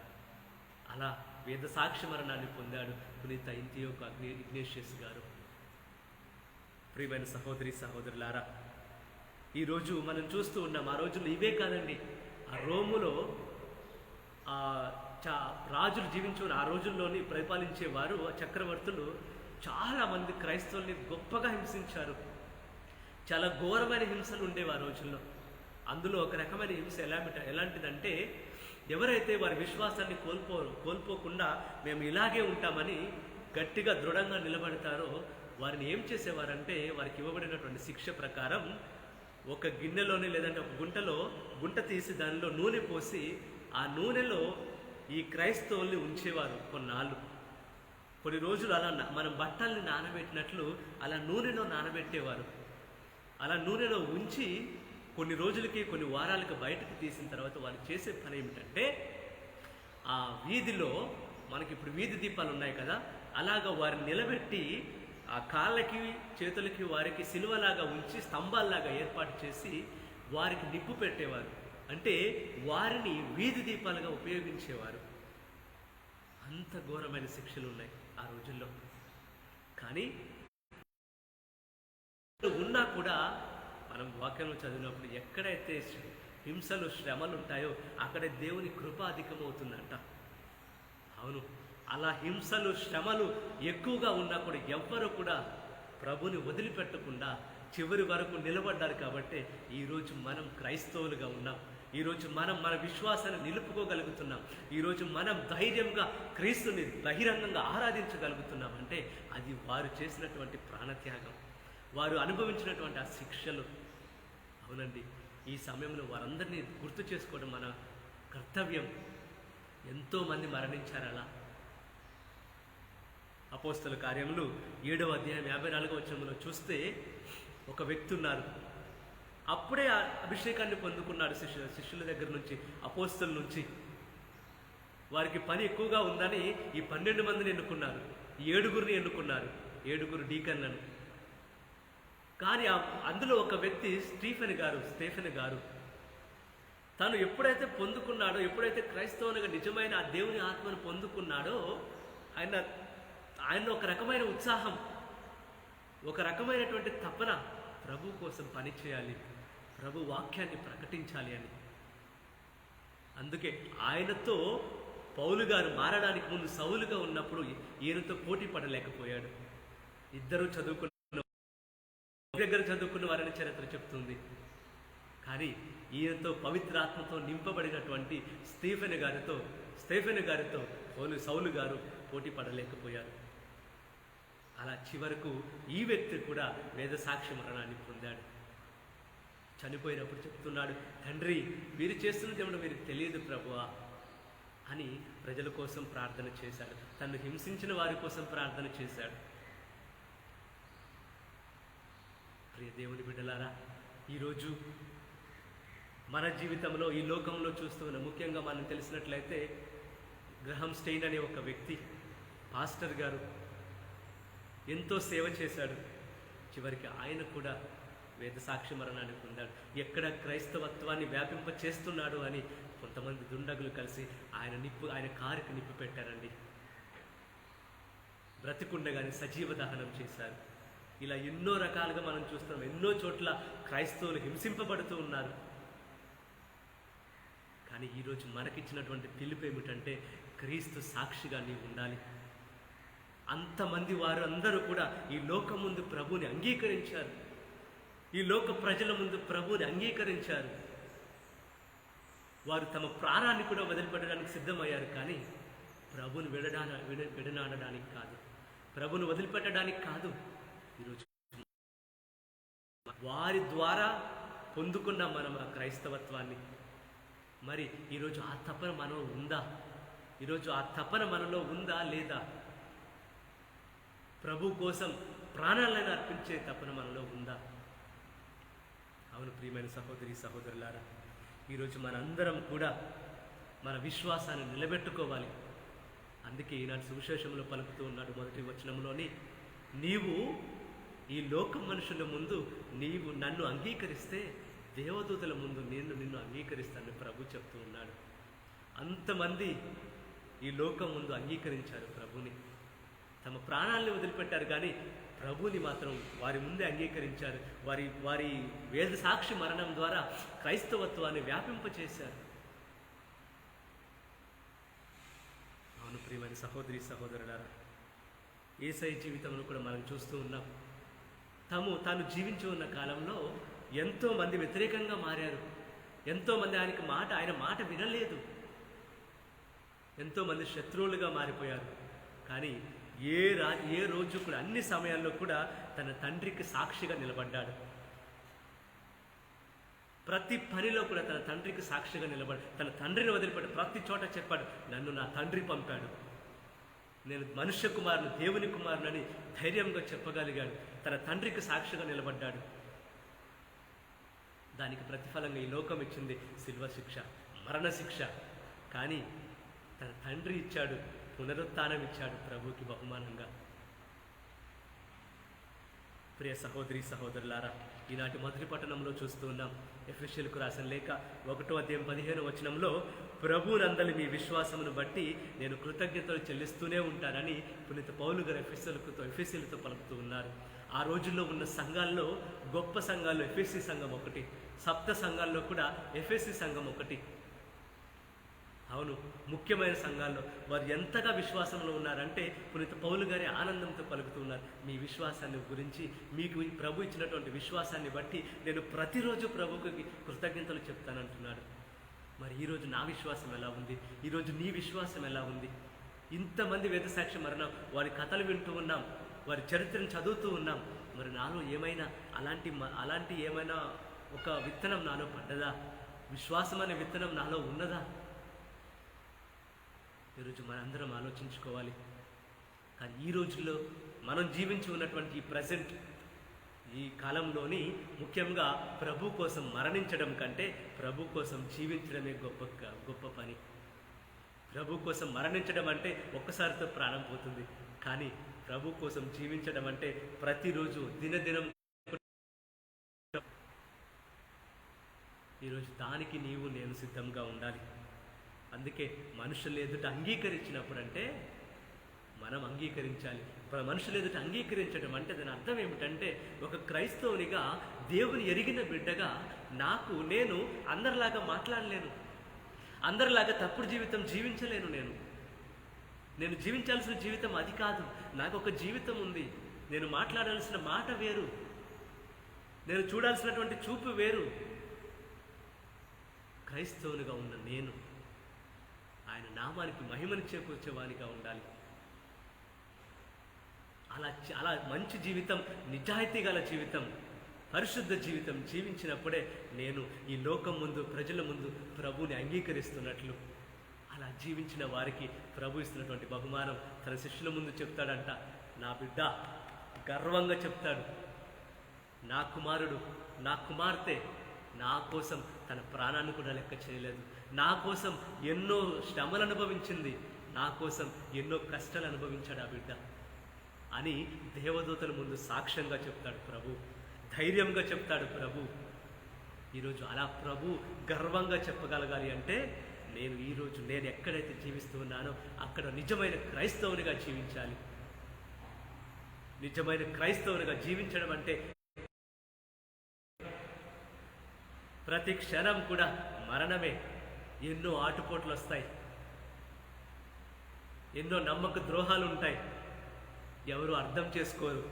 S4: అలా వేద సాక్షి మరణాన్ని పొందాడు పునీత అంతియోకు ఇగ్నేషియస్ గారు. ప్రియమైన సహోదరి సహోదరులారా, ఈరోజు మనం చూస్తూ ఉన్నాం, ఆ రోజుల్లో ఇవే కాదండి, ఆ రోములో రాజులు జీవించుకుని ఆ రోజుల్లోని పరిపాలించేవారు, చక్రవర్తులు చాలామంది క్రైస్తవుల్ని గొప్పగా హింసించారు. చాలా ఘోరమైన హింసలు ఉండేవి ఆ రోజుల్లో. అందులో ఒక రకమైన హింస ఎలాంటిదంటే, ఎవరైతే వారి విశ్వాసాన్ని కోల్పోకుండా మేము ఇలాగే ఉంటామని గట్టిగా దృఢంగా నిలబడతారో వారిని ఏం చేసేవారంటే, వారికి ఇవ్వబడినటువంటి శిక్ష ప్రకారం ఒక గిన్నెలోనే లేదంటే ఒక గుంట తీసి దానిలో నూనె పోసి ఆ నూనెలో ఈ క్రైస్తవుల్ని ఉంచేవారు కొన్నాళ్ళు. కొన్ని రోజులు అలా మనం బట్టల్ని నానబెట్టినట్లు అలా నూనెలో నానబెట్టేవారు. అలా నూనెలో ఉంచి కొన్ని రోజులకి, కొన్ని వారాలకి బయటకు తీసిన తర్వాత వారు చేసే పని ఏమిటంటే, ఆ వీధిలో మనకి ఇప్పుడు వీధి దీపాలు ఉన్నాయి కదా, అలాగా వారిని నిలబెట్టి ఆ కాళ్ళకి చేతులకి వారికి సిలువలాగా ఉంచి స్తంభాల్లాగా ఏర్పాటు చేసి వారికి నిప్పు పెట్టేవారు. అంటే వారిని వీధి దీపాలుగా ఉపయోగించేవారు. అంత ఘోరమైన శిక్షలు ఉన్నాయి ఆ రోజుల్లో. కానీ ఉన్నా కూడా మనం వాక్యంలో చదివినప్పుడు ఎక్కడైతే హింసలు శ్రమలు ఉంటాయో అక్కడే దేవుని కృప అధికమవుతుందంట. అవును, అలా హింసలు శ్రమలు ఎక్కువగా ఉన్నా కూడా ఎవ్వరూ కూడా ప్రభుని వదిలిపెట్టకుండా చివరి వరకు నిలబడ్డారు. కాబట్టి ఈరోజు మనం క్రైస్తవులుగా ఉన్నాం. ఈరోజు మనం మన విశ్వాసాన్ని నిలుపుకోగలుగుతున్నాం. ఈరోజు మనం ధైర్యంగా క్రీస్తుని బహిరంగంగా ఆరాధించగలుగుతున్నాం అంటే అది వారు చేసినటువంటి ప్రాణత్యాగం, వారు అనుభవించినటువంటి ఆ శిక్షలు. అవునండి, ఈ సమయంలో వారందరినీ గుర్తు చేసుకోవడం మన కర్తవ్యం. ఎంతోమంది మరణించారు అలా. అపోస్తల కార్యములు 7వ అధ్యాయం 54వ వచనంలో చూస్తే ఒక వ్యక్తి ఉన్నారు. అప్పుడే అభిషేకాన్ని పొందుకున్నాడు శిష్యుల దగ్గర నుంచి, అపోస్తల నుంచి. వారికి పని ఎక్కువగా ఉందని ఈ 12 మందిని ఎన్నుకున్నారు, 7గురిని ఎన్నుకున్నారు, 7గురు డీకన్లను. కానీ అందులో ఒక వ్యక్తి స్టేఫెన్ గారు తను ఎప్పుడైతే పొందుకున్నాడో, ఎప్పుడైతే క్రైస్తవునిగా నిజమైన ఆ దేవుని ఆత్మను పొందుకున్నాడో ఆయన ఒక రకమైన ఉత్సాహం, ఒక రకమైనటువంటి తపన, ప్రభు కోసం పని చేయాలి, ప్రభు వాక్యాన్ని ప్రకటించాలి అని. అందుకే ఆయనతో పౌలు గారు మారడానికి ముందు సౌలుగా ఉన్నప్పుడు ఈయనతో పోటీ పడలేకపోయాడు. ఇద్దరు దగ్గర చదువుకున్న వారని చరిత్ర చెప్తుంది. కానీ ఈయనతో పవిత్రాత్మతో నింపబడినటువంటి స్టెఫెను గారితో సౌలు గారు పోటీ పడలేకపోయారు. అలా చివరకు ఈ వ్యక్తి కూడా వేద సాక్షి మరణాన్ని పొందాడు. చనిపోయినప్పుడు చెప్తున్నాడు, తండ్రి మీరు చేస్తున్నది ఏమన్నా మీరు తెలియదు ప్రభువా అని ప్రజల కోసం ప్రార్థన చేశాడు. తను హింసించిన వారి కోసం ప్రార్థన చేశాడు. ప్రియ దేవుని బిడ్డలారా, ఈరోజు మన జీవితంలో ఈ లోకంలో చూస్తున్న, ముఖ్యంగా మనం తెలిసినట్లయితే గ్రహం స్టెయిన్ అనే ఒక వ్యక్తి, పాస్టర్ గారు ఎంతో సేవ చేశాడు. చివరికి ఆయన కూడా వేద సాక్షి మరణాన్ని పొందాడు. ఎక్కడ క్రైస్తవత్వాన్ని వ్యాపింప చేస్తున్నాడు అని కొంతమంది దుండగులు కలిసి ఆయన కారుకి నిప్పు పెట్టారండి. బ్రతికుండగానే సజీవ దహనం చేశారు. ఇలా ఎన్నో రకాలుగా మనం చూస్తున్నాం. ఎన్నో చోట్ల క్రైస్తవులు హింసింపబడుతూ ఉన్నారు. కానీ ఈరోజు మనకిచ్చినటువంటి పిలుపు ఏమిటంటే క్రీస్తు సాక్షిగా నీవు ఉండాలి. అంతమంది వారు అందరూ కూడా ఈ లోకం ముందు ప్రభువుని అంగీకరించారు. ఈ లోక ప్రజల ముందు ప్రభువుని అంగీకరించారు. వారు తమ ప్రాణాన్ని కూడా వదిలిపెట్టడానికి సిద్ధమయ్యారు. కానీ ప్రభువుని విడనాడడానికి కాదు, ప్రభువుని వదిలిపెట్టడానికి కాదు. ఈరోజు వారి ద్వారా పొందుకున్నాం మనం ఆ క్రైస్తవత్వాన్ని. మరి ఈరోజు ఆ తపన మనలో ఉందా? ఈరోజు ఆ తపన మనలో ఉందా లేదా? ప్రభు కోసం ప్రాణాలను అర్పించే తపన మనలో ఉందా? అవును ప్రియమైన సహోదరి సహోదరులారా, ఈరోజు మనందరం కూడా మన విశ్వాసాన్ని నిలబెట్టుకోవాలి. అందుకే ఈనాడు సువిశేషంలో పలుకుతూ ఉన్నాడు మొదటి వచనంలోని, నీవు ఈ లోక మనుషుల ముందు నీవు నన్ను అంగీకరిస్తే దేవదూతల ముందు నిన్ను అంగీకరిస్తానని ప్రభు చెప్తూ ఉన్నాడు. అంతమంది ఈ లోకం ముందు అంగీకరించారు ప్రభుని, తమ ప్రాణాలను వదిలిపెట్టారు. కానీ ప్రభుని మాత్రం వారి ముందే అంగీకరించారు. వారి వేద సాక్షి మరణం ద్వారా క్రైస్తవత్వాన్ని వ్యాపింపచేశారు. అవును ప్రియమైన సహోదరి సహోదరులారా, యేసయ్య జీవితంలో కూడా మనం చూస్తూ ఉన్నాం. తాను జీవించి ఉన్న కాలంలో ఎంతోమంది వ్యతిరేకంగా మారారు. ఎంతోమంది ఆయన మాట వినలేదు. ఎంతోమంది శత్రువులుగా మారిపోయారు. కానీ ఏ రోజు కూడా, అన్ని సమయాల్లో కూడా తన తండ్రికి సాక్షిగా నిలబడ్డాడు. ప్రతి పనిలో కూడా తన తండ్రికి సాక్షిగా నిలబడి తన తండ్రిని వదిలిపెట్టి ప్రతి చోట చెప్పాడు, నన్ను నా తండ్రి పంపాడు, నేను మనుష్య కుమారుని, దేవుని కుమారుని ధైర్యంగా చెప్పగలిగాడు. తన తండ్రికి సాక్షిగా నిలబడ్డాడు. దానికి ప్రతిఫలంగా ఈ లోకం ఇచ్చింది శిల్వ శిక్ష, మరణ శిక్ష. కానీ తన తండ్రి ఇచ్చాడు, పునరుత్థానం ఇచ్చాడు ప్రభుకి బహుమానంగా. ప్రియ సహోదరి సహోదరులారా, ఈనాటి మొదటి పట్టణంలో చూస్తూ ఉన్నాం. ఎఫెసీయులకు రాసిన లేఖ 1:15 ప్రభువునందలి మీ విశ్వాసమును బట్టి నేను కృతజ్ఞతలు చెల్లిస్తూనే ఉంటానని పునీత పౌలు గారు ఎఫెసీయులతో పలుకుతూ ఉన్నారు. ఆ రోజుల్లో ఉన్న సంఘాల్లో గొప్ప సంఘాల్లో ఎఫెసీ సంఘం ఒకటి, సప్త సంఘాల్లో కూడా ఎఫెసీ సంఘం ఒకటి. అవును, ముఖ్యమైన సంఘాల్లో వారు ఎంతగా విశ్వాసంలో ఉన్నారంటే పునీత పౌలు గారి ఆనందంతో పలుకుతూ ఉన్నారు. మీ విశ్వాసాన్ని గురించి, మీకు ప్రభు ఇచ్చినటువంటి విశ్వాసాన్ని బట్టి నేను ప్రతిరోజు ప్రభుకి కృతజ్ఞతలు చెప్తానంటున్నాడు. మరి ఈరోజు నా విశ్వాసం ఎలా ఉంది? ఈరోజు నీ విశ్వాసం ఎలా ఉంది? ఇంతమంది వేదసాక్షి మరణం, వారి కథలు వింటూ ఉన్నాం, వారి చరిత్రను చదువుతూ ఉన్నాం. మరి నాలో ఏమైనా అలాంటి ఏమైనా ఒక విత్తనం నాలో పడ్డదా? విశ్వాసం అనే విత్తనం నాలో ఉన్నదా? ఈరోజు మనందరం ఆలోచించుకోవాలి. కానీ ఈ రోజుల్లో మనం జీవించి ఉన్నటువంటి ఈ ప్రజెంట్ ఈ కాలంలోని ముఖ్యంగా ప్రభు కోసం మరణించడం కంటే ప్రభు కోసం జీవించడమే గొప్ప పని. ప్రభు కోసం మరణించడం అంటే ఒక్కసారితో ప్రాణం పోతుంది. కానీ ప్రభు కోసం జీవించడం అంటే ప్రతిరోజు దినదినం. ఈరోజు దానికి నేను సిద్ధంగా ఉండాలి. అందుకే మనుషుల ఎదుట అంగీకరించినప్పుడు అంటే మనం అంగీకరించాలి. మనుషుల ఎదుట అంగీకరించడం అంటే దాని అర్థం ఏమిటంటే, ఒక క్రైస్తవునిగా, దేవుని ఎరిగిన బిడ్డగా నేను అందరిలాగా మాట్లాడలేను, అందరిలాగా తప్పుడు జీవితం జీవించలేను. నేను జీవించాల్సిన జీవితం అది కాదు. నాకు ఒక జీవితం ఉంది. నేను మాట్లాడాల్సిన మాట వేరు, నేను చూడాల్సినటువంటి చూపు వేరు. క్రైస్తవునిగా ఉన్న నేను ఆయన నామానికి మహిమను చేకూర్చేవానిగా ఉండాలి. అలా మంచి జీవితం, నిజాయితీ గల జీవితం, పరిశుద్ధ జీవితం జీవించినప్పుడే నేను ఈ లోకం ముందు, ప్రజల ముందు ప్రభువుని అంగీకరిస్తున్నట్లు. అలా జీవించిన వారికి ప్రభు ఇస్తున్నటువంటి బహుమానం తన శిష్యుల ముందు చెప్తాడంట. నా బిడ్డ గర్వంగా చెప్తాడు, నా కుమారుడు, నా కుమార్తె నా కోసం తన ప్రాణాన్ని కూడా లెక్క చేయలేదు, నా కోసం ఎన్నో శ్రమలు అనుభవించింది, నా కోసం ఎన్నో కష్టాలు అనుభవించాడు ఆ బిడ్డ అని దేవదూతల ముందు సాక్ష్యంగా చెప్తాడు ప్రభు, ధైర్యంగా చెప్తాడు ప్రభు. ఈరోజు అలా ప్రభు గర్వంగా చెప్పగలగాలి అంటే నేను ఎక్కడైతే జీవిస్తూ ఉన్నానో అక్కడ నిజమైన క్రైస్తవునిగా జీవించాలి. నిజమైన క్రైస్తవునిగా జీవించడం అంటే ప్రతి క్షణం కూడా మరణమే. ఎన్నో ఆటుపోట్లు వస్తాయి, ఎన్నో నమ్మక ద్రోహాలు ఉంటాయి, ఎవరు అర్థం చేసుకోరు,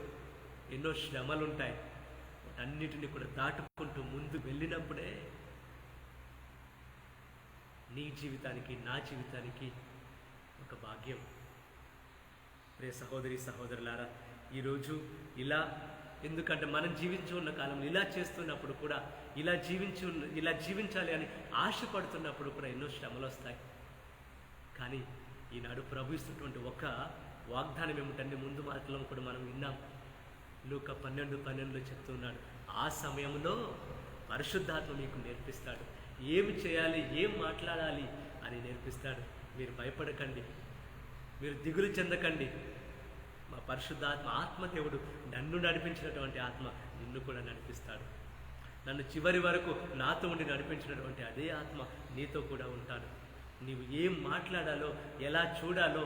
S4: ఎన్నో శ్రమలు ఉంటాయి. అన్నిటిని కూడా దాటుకుంటూ ముందు వెళ్ళినప్పుడే నీ జీవితానికి, నా జీవితానికి ఒక భాగ్యం. ప్రియ సహోదరి సహోదరులారా, ఈరోజు ఎందుకంటే మనం జీవించి ఉన్న కాలంలో ఇలా చేస్తున్నప్పుడు కూడా, ఇలా జీవించాలి అని ఆశపడుతున్నప్పుడు కూడా ఎన్నో శ్రమలు వస్తాయి. కానీ ఈనాడు ప్రభు ఇస్తున్నటువంటి ఒక వాగ్దానం ఏమిటంటే, ముందు మాటలో కూడా మనం విన్నాం, లూకా 12:12 చెప్తున్నాడు, ఆ సమయంలో పరిశుద్ధాత్మ మీకు నేర్పిస్తాడు, ఏమి చేయాలి, ఏం మాట్లాడాలి అని నేర్పిస్తాడు. మీరు భయపడకండి, మీరు దిగులు చెందకండి. మా పరిశుద్ధాత్మ ఆత్మదేవుడు నన్ను నడిపించినటువంటి ఆత్మ నిన్ను కూడా నడిపిస్తాడు. నన్ను చివరి వరకు నాతో ఉండి నడిపించినటువంటి అదే ఆత్మ నీతో కూడా ఉంటాడు. నీవు ఏం మాట్లాడాలో, ఎలా చూడాలో,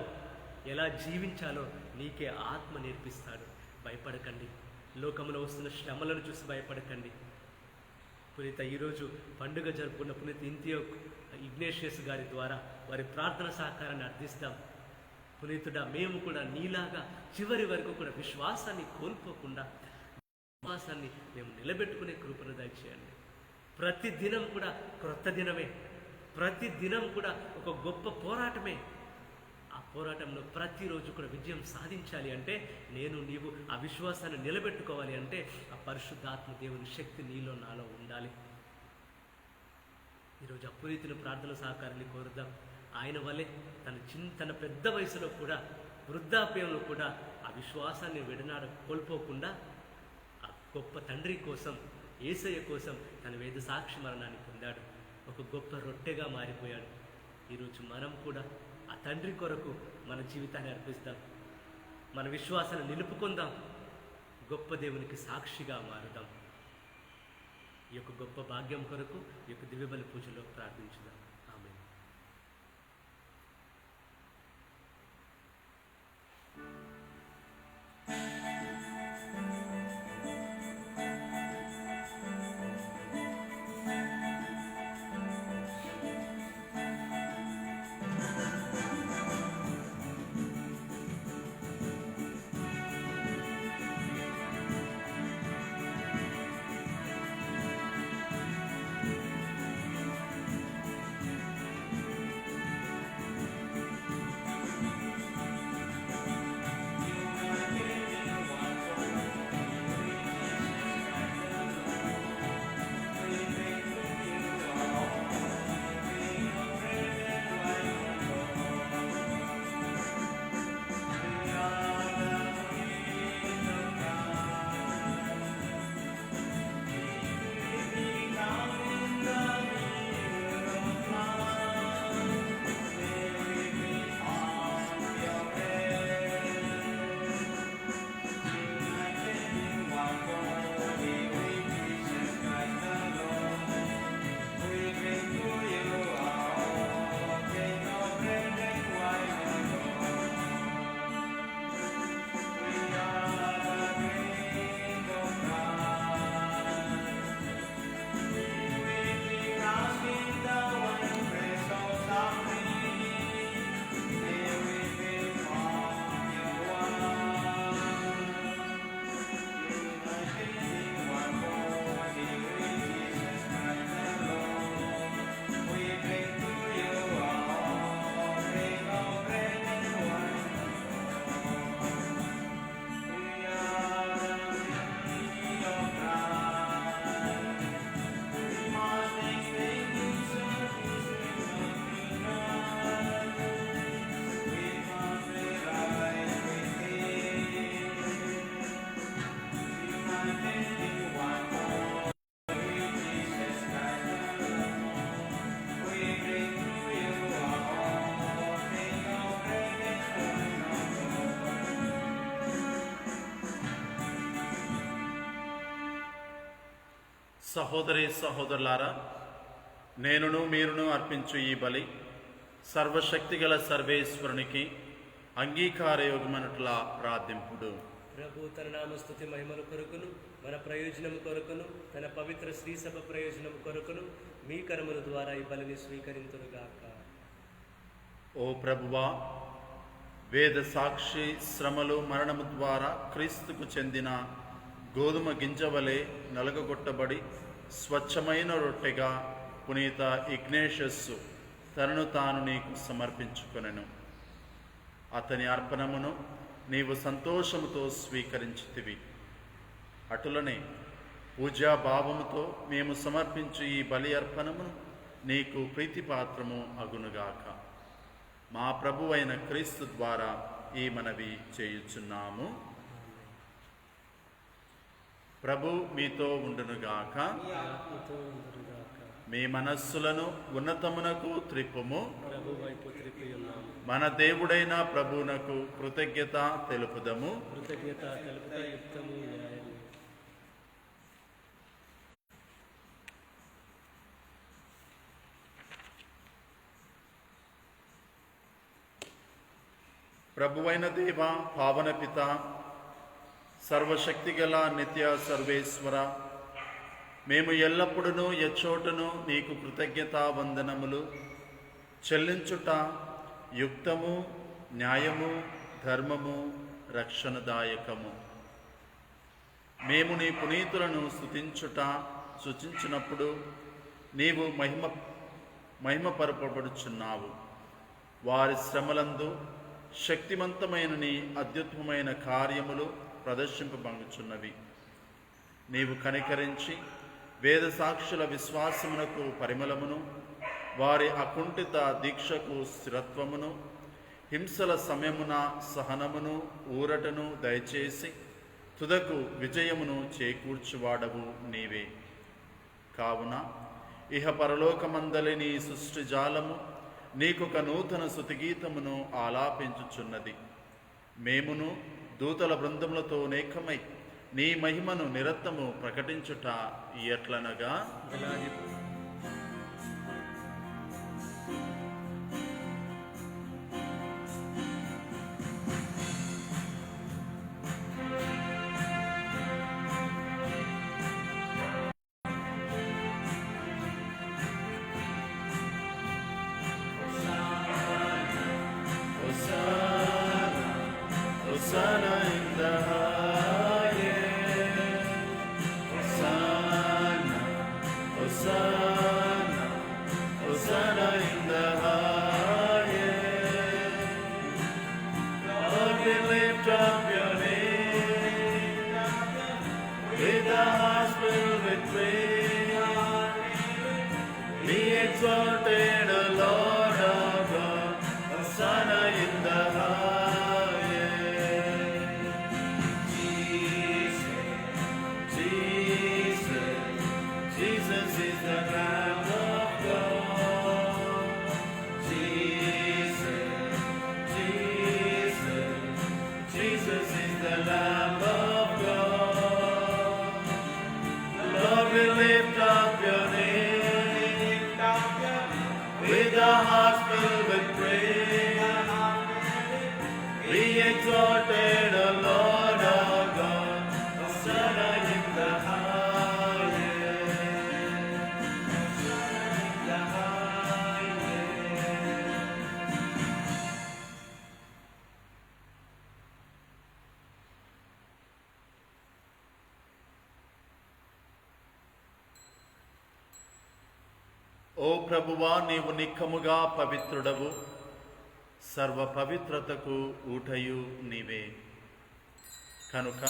S4: ఎలా జీవించాలో నీకే ఆత్మ నేర్పిస్తాడు. భయపడకండి, లోకంలో వస్తున్న శ్రమలను చూసి భయపడకండి. పునీత ఈరోజు పండుగ జరుపుకున్న పునీత ఇంతియోక్ ఇగ్నేషియస్ గారి ద్వారా వారి ప్రార్థన సహకారాన్ని అర్థిస్తాం. పునీతుడా, మేము కూడా నీలాగా చివరి వరకు కూడా విశ్వాసాన్ని కోల్పోకుండా విశ్వాసాన్ని మేము నిలబెట్టుకునే కృపను దయచేయండి. ప్రతి దినం కూడా క్రొత్త దినమే, ప్రతి దినం కూడా ఒక గొప్ప పోరాటమే. ఆ పోరాటంలో ప్రతిరోజు కూడా విజయం సాధించాలి అంటే, నీవు ఆ విశ్వాసాన్ని నిలబెట్టుకోవాలి అంటే ఆ పరిశుద్ధాత్మ దేవుని శక్తి నీలో నాలో ఉండాలి. ఈరోజు ఆ పునీతుని ప్రార్థన సహకారాన్ని కోరుదాం. ఆయన వల్లే తన పెద్ద వయసులో కూడా, వృద్ధాప్యంలో కూడా ఆ విశ్వాసాన్ని కోల్పోకుండా ఆ గొప్ప తండ్రి కోసం, యేసయ్య కోసం తన వేద సాక్షి మరణాన్ని పొందాడు. ఒక గొప్ప రొట్టెగా మారిపోయాడు. ఈరోజు మనం కూడా ఆ తండ్రి కొరకు మన జీవితాన్ని అర్పిస్తాం, మన విశ్వాసాన్ని నిలుపుకుందాం, గొప్ప దేవునికి సాక్షిగా మారుదాం. ఈ యొక్క గొప్ప భాగ్యం కొరకు ఈ యొక్క దివ్యబలి పూజలో ప్రార్థించుదాం. ఆమేన్.
S2: సహోదరి సహోదరులారా, నేనును మీరును అర్పించు ఈ బలి సర్వశక్తిగల సర్వేశ్వరునికి అంగీకారయోగమనట్లా ప్రార్థింపుడు.
S4: ప్రభు తన నామస్తుతి మహిమల కొరకును మన ప్రయోజనము కొరకును తన పవిత్ర శ్రీ సభ ప్రయోజనము కొరకును మీ కర్మల ద్వారా ఈ బలిని స్వీకరింతురుగాక.
S2: ఓ ప్రభువా, వేద సాక్షి శ్రమలు మరణము ద్వారా క్రీస్తుకు చెందిన గోధుమ గింజవలే నలగగొట్టబడి స్వచ్ఛమైన రొట్టెగా పునీత ఇగ్నేషస్సు తనను తాను నీకు సమర్పించుకొనెను. అతని అర్పణమును నీవు సంతోషముతో స్వీకరించితివి. అటులనే పూజాభావముతో మేము సమర్పించు ఈ బలి అర్పణమును నీకు ప్రీతిపాత్రము అగునుగాక. మా ప్రభువైన క్రీస్తు ద్వారా ఈ మనవి చేయుచున్నాము. ప్రభు మీతో ఉండునుగాక. మీ మనస్సులను ఉన్నతమునకు త్రిప్పుము.
S4: ప్రభు వైపు త్రిప్పి ఉన్నాము.
S2: మన దేవుడైన ప్రభువునకు కృతజ్ఞత తెలుపుదము.
S4: కృతజ్ఞత తెలుపుట యుక్తము, న్యాయము.
S2: ప్రభువైన దేవ, పావన పిత, సర్వశక్తిగల నిత్య సర్వేశ్వర, మేము ఎల్లప్పుడూ ఎచ్చోటను నీకు కృతజ్ఞతా వందనములు చెల్లించుట యుక్తము, న్యాయము, ధర్మము, రక్షణదాయకము. మేము నీ పునీతులను స్తుతించుట సూచించినప్పుడు నీవు మహిమపరపబడుచున్నావు. వారి శ్రమలందు శక్తివంతమైన నీ అత్యుత్తమమైన కార్యములు ప్రదర్శింపబడుచున్నవి. నీవు కనికరించి వేద సాక్షుల విశ్వాసమునకు పరిమళమును, వారి అకుంఠిత దీక్షకు స్థిరత్వమును, హింసల సమయమున సహనమును, ఊరటను దయచేసి తుదకు విజయమును చేకూర్చువాడవు నీవే. కావున ఇహ పరలోకమందలి నీ సృష్టి జాలము నీకొక నూతన స్తుతిగీతమును ఆలాపించుచున్నది. మేమును దూతల బృందములతో నేకమై నీ మహిమను నిరతము ప్రకటించుట ఎట్లనగా, Hosanna in the highest. Hosanna, Hosanna, Hosanna in the highest. Lord, we lift up your name with the hearts filled with praise. Be exalted, O Lord our God. Hosanna in the highest. Jesus is the Lamb of God. Jesus, Jesus, Jesus is the Lamb of God. Lord, we lift up your name with our hearts filled with praise. Be exalted, O Lord our God. Hosanna in the highest. ఓ ప్రభువా, నీవు నిక్కముగా పవిత్రుడవు, సర్వ పవిత్రతకు ఊటయు నీవే. కనుక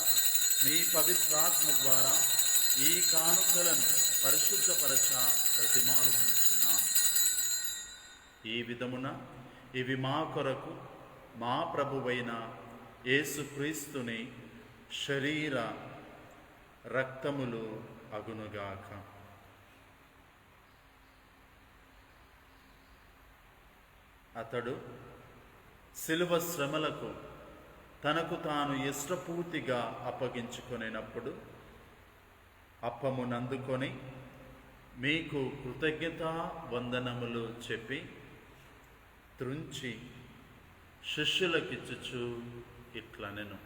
S2: నీ పవిత్రాత్మ ద్వారా ఈ కానుకలను పరిశుద్ధపరచ ప్రతిమాలుకొనుచున్నాం. ఈ విధమున ఇవి మా కొరకు మా ప్రభువైన యేసుక్రీస్తుని శరీర రక్తములు అగునుగాక. అతడు శిలువ శ్రమలకు తనకు తాను ఇష్టపూర్తిగా అప్పగించుకొనినప్పుడు అప్పమునందుకొని మీకు కృతజ్ఞతా వందనములు చెప్పి త్రుంచి శిష్యులకిచ్చుచు ఇట్లనెను,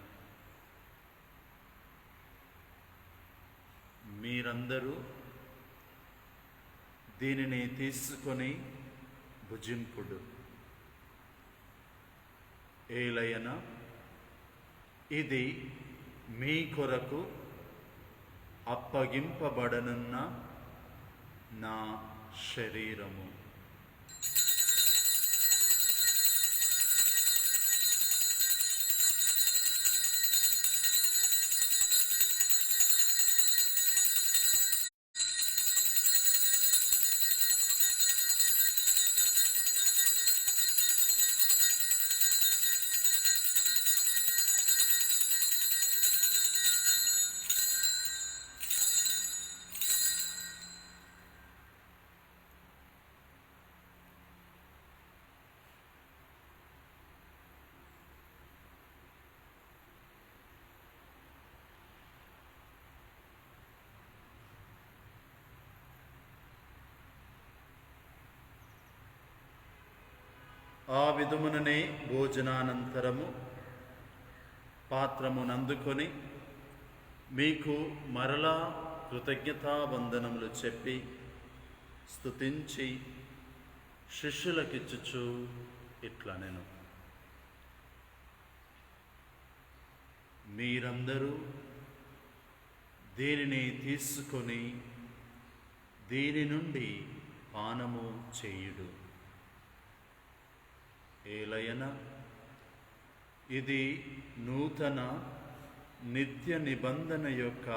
S2: మీరందరూ దీనిని తీసుకొని భుజింపుడు. ఏలయన ఇది మీ కొరకు అప్పగింపబడనున్న నా శరీరము. ఆ విధముననే భోజనానంతరము పాత్రమునందుకొని మీకు మరలా కృతజ్ఞతావందనములు చెప్పి స్తుతించి శిష్యులకిచ్చుచు ఇట్లనెను, మీరందరూ దీనిని తీసుకొని దీని నుండి పానము చేయుడు. ఏలయన ఇది నూతన నిత్య నిబంధన యొక్క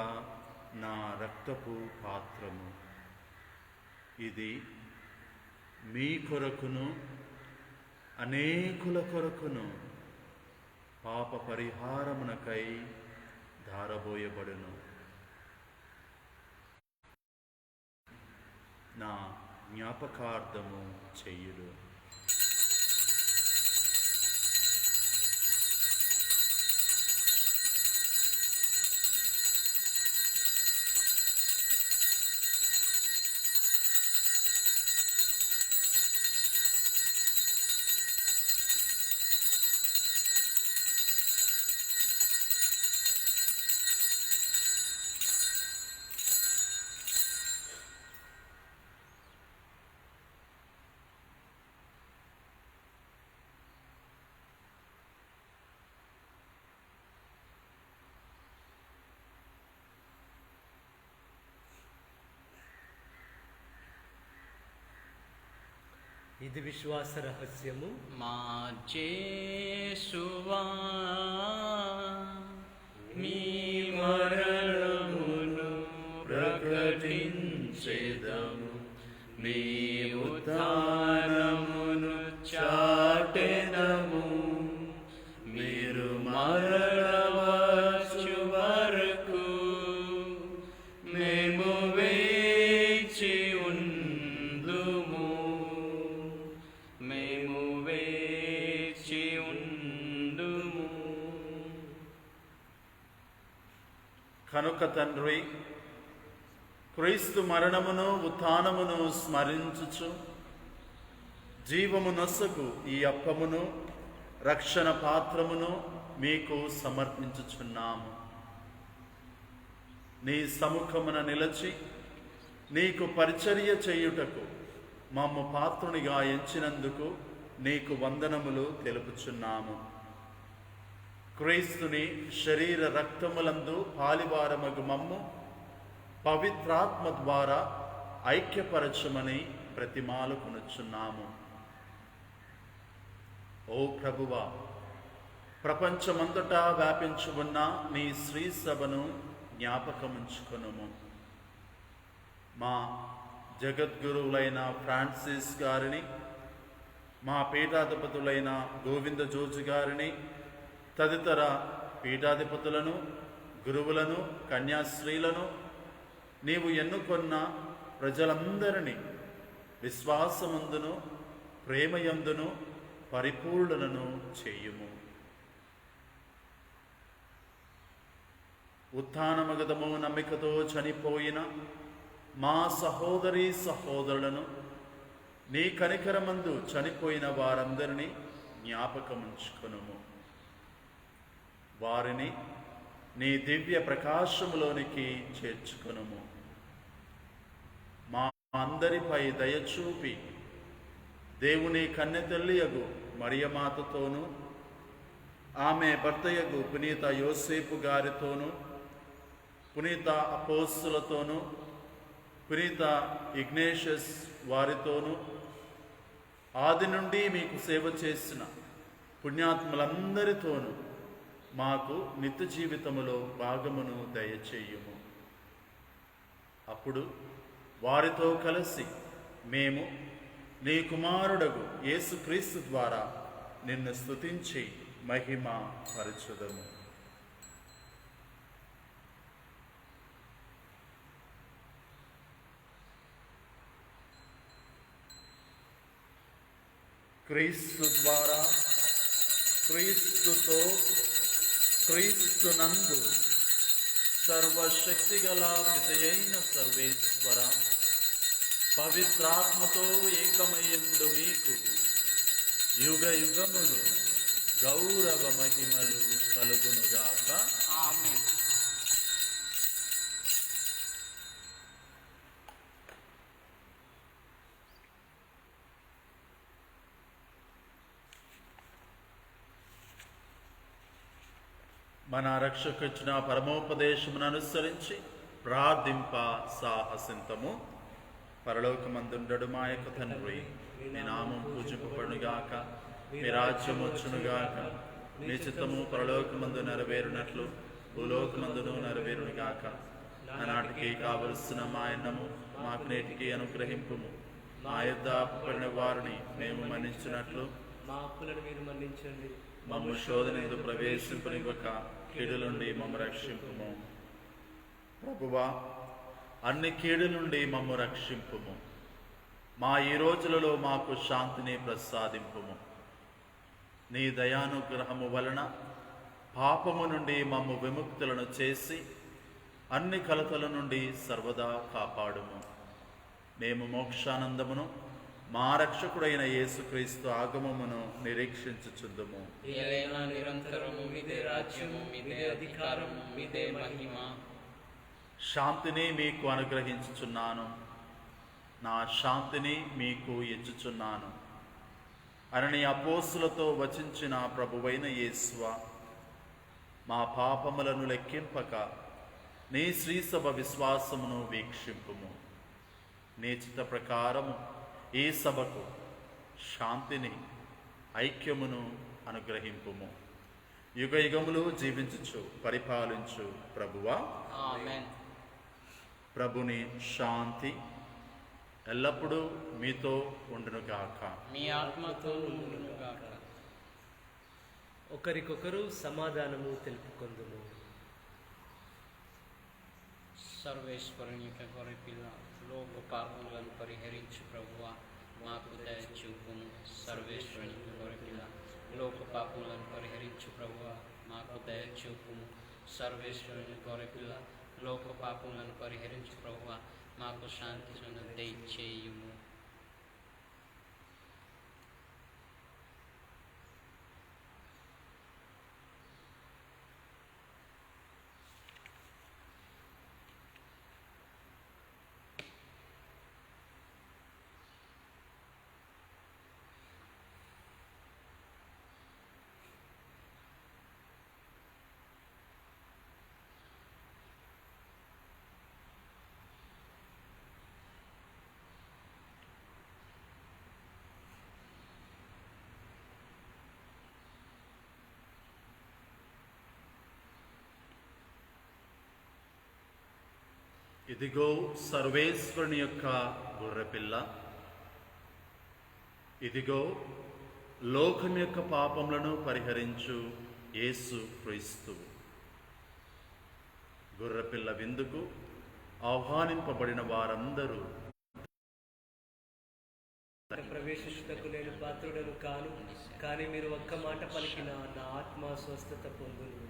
S2: నా రక్తపు పాత్రము. ఇది మీ కొరకును అనేకుల కొరకును పాప పరిహారమునకై ధారబోయబడును. నా జ్ఞాపకార్థము చెయ్యుడు.
S4: ఇది విశ్వాస రహస్యము.
S3: మా యేసువా మీ మరణమును ప్రకటించెదము, మీ ఉత్థానమును చాటెదము. మీరు మరణవచ్చు వరకు మేము వేచి ఉందుము, మేము వేచి ఉందుము.
S2: కనుక తండ్రి, క్రీస్తు మరణమును ఉత్థానమును స్మరించుచు జీవము నొసగు ఈ అప్పమును రక్షణ పాత్రమును మీకు సమర్పించుచున్నాము. నీ సముఖమున నిలచి నీకు పరిచర్య చేయుటకు మమ్ము పాత్రునిగా ఎంచినందుకు నీకు వందనములు తెలుపుచున్నాము. క్రీస్తుని శరీర రక్తములందు పాలివారమగు మమ్ము పవిత్రాత్మ ద్వారా ఐక్యపరచమని ప్రతిమాలుకొనుచున్నాము. ఓ ప్రభువా, ప్రపంచమంతటా వ్యాపించి ఉన్న నీ శ్రీ సభను జ్ఞాపకముంచుకొనుము. మా జగద్గురువులైన ఫ్రాన్సిస్ గారిని, మా పీఠాధిపతులైన గోవింద జోజి గారిని, తదితర పీఠాధిపతులను, గురువులను, కన్యాశ్రీలను, నీవు ఎన్నుకొన్న ప్రజలందరినీ విశ్వాసమందును ప్రేమయందును పరిపూర్ణులను చేయుము. ఉత్థానమగదము నమ్మికతో చనిపోయిన మా సహోదరి సహోదరులను నీ కనికరమందు చనిపోయిన వారందరినీ జ్ఞాపకముంచుకొనుము. వారిని నీ దివ్య ప్రకాశములోనికి చేర్చుకొనుము. మా అందరిపై దయచూపి దేవుని కన్నెతల్లియగు మరియమాతతోనూ ఆమె భర్తయగు పునీత యోసేపు గారితోనూ పునీత అపోస్తులతోనూ పునీత ఇగ్నేషియస్ వారితోనూ ఆది నుండి మీకు సేవ చేసిన పుణ్యాత్ములందరితోనూ మాకు నిత్య జీవితములో భాగమును దయచేయుము. అప్పుడు వారితో కలిసి మేము నీ కుమారుడగు యేసుక్రీస్తు ద్వారా నిన్ను స్తుతించి మహిమ పరచుదము. క్రీస్తు ద్వారా, క్రీస్తుతో, క్రీస్తునందు సర్వశక్తిగల పితయైన సర్వేశ్వర పవిత్రాత్మతో ఏకమయ్యుండు మీకు యుగ యుగములు గౌరవ మహిమలు కలుగునుగాక.
S3: ఆమేన్.
S2: మన రక్షకుచిన పరమోపదేశమును అనుసరించి ప్రార్థింప సాహసింతము. పరలోకమందుండడు మా యొక్క తండ్రి, మీ నామం పూజింపబడునుగాక, మీ రాజ్యం వచ్చునుగాక, మీ చిత్తము పరలోకమందు నెరవేరునట్లు భూలోకమందును నెరవేరునుగాక. ఆనాటికి కావలసిన మా అన్నము మాకు నేటికి అనుగ్రహింపుము. మా యొద్ద అప్పుపడిన వారిని మేము మన్నించినట్లు
S4: మా అప్పులను మీరు మన్నించండి.
S2: మమ్ము శోధనయందు ప్రవేశింపనివ్వక కీడుల నుండి మమ్ము రక్షింపుము. ప్రభువా, అన్ని కీడుల నుండి మమ్ము రక్షింపుము. మా ఈ రోజులలో మాకు శాంతిని ప్రసాదింపుము. నీ దయానుగ్రహము వలన పాపము నుండి మమ్ము విముక్తులను చేసి అన్ని కలతల నుండి సర్వదా కాపాడుము. మేము మోక్షానందమును మా రక్షకుడైన యేసుక్రీస్తు ఆగమమును నిరీక్షించుచుందుము.
S3: ఏలైనా నిరంతరము మీదే రాజ్యము, మీదే అధికారము, మీదే మహిమ.
S2: శాంతిని మీకు అనుగ్రహించుచున్నాను, నా శాంతిని మీకు ఇచ్చుచున్నాను అని అపోస్తులతో వచించిన ప్రభువైన యేసువా, మా పాపములను లెక్కింపక నీ శ్రీసభ విశ్వాసమును వీక్షింపుము. నీ చిత్త ప్రకారము ఈ సభకు శాంతిని, ఐక్యమును అనుగ్రహింపుము. యుగ యుగములు జీవించుచు పరిపాలించు ప్రభువా,
S3: ఆమేన్.
S2: ప్రభుని శాంతి ఎల్లప్పుడూ మీతో ఉండునుగాక.
S3: మీ ఆత్మతోనూ ఉండునుగాక.
S4: ఒకరికొకరు సమాధానము తెలుపుకొందుము.
S3: సర్వేశ్వరుని యొక్క గొర్రె పిల్ల, లోక పాపములను పరిహరించు ప్రభువా, మాకు దయ చూపుము. సర్వేశ్వరుని యొక్క గొర్రె పిల్ల, లోక పాపములను పరిహరించు ప్రభువా, మాకు దయ చూపుము. సర్వేశ్వరుని గొర్రె పిల్ల, లోక పాపములను పరిహరించు ప్రభువా, మాకు శాంతి దయచేయుము.
S2: ఇదిగో సర్వేశ్వరుని యొక్క గొర్రెపిల్ల, ఇదిగో లోకం యొక్క పాపములను పరిహరించు యేసు క్రీస్తు. గొర్రెపిల్ల విందుకు ఆహ్వానింపబడిన వారందరూ
S4: ప్రవేశించుటకు నేను పాత్రుడను కాను, కానీ మీరు ఒక్క మాట పలికిన నా ఆత్మ స్వస్థత పొందును.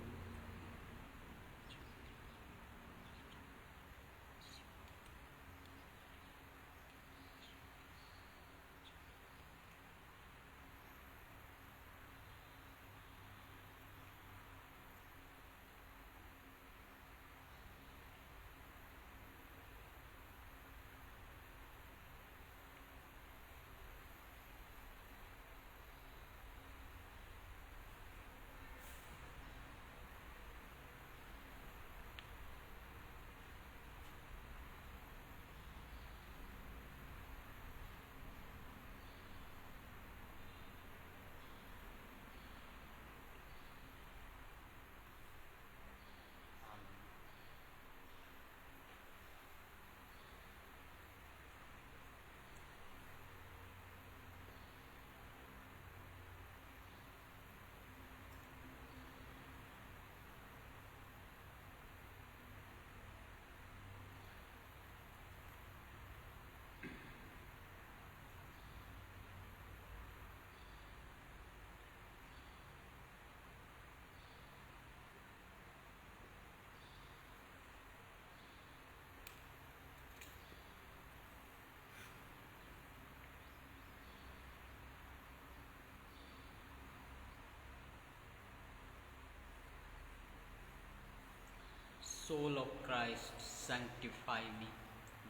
S3: Soul of Christ, sanctify me.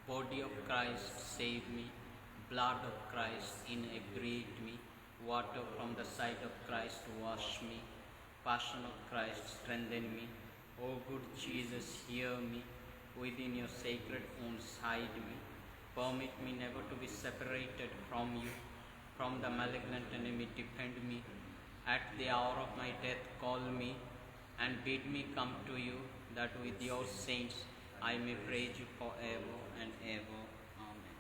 S3: Body of Christ, save me. Blood of Christ, inebriate me. Water from the side of Christ, wash me. Passion of Christ, strengthen me. O good Jesus, hear me. Within your sacred wounds, hide me. Permit me never to be separated from you. From the malignant enemy, defend me. At the hour of my death, call me and bid me come to you, that with your saints I may praise you forever and ever. Amen.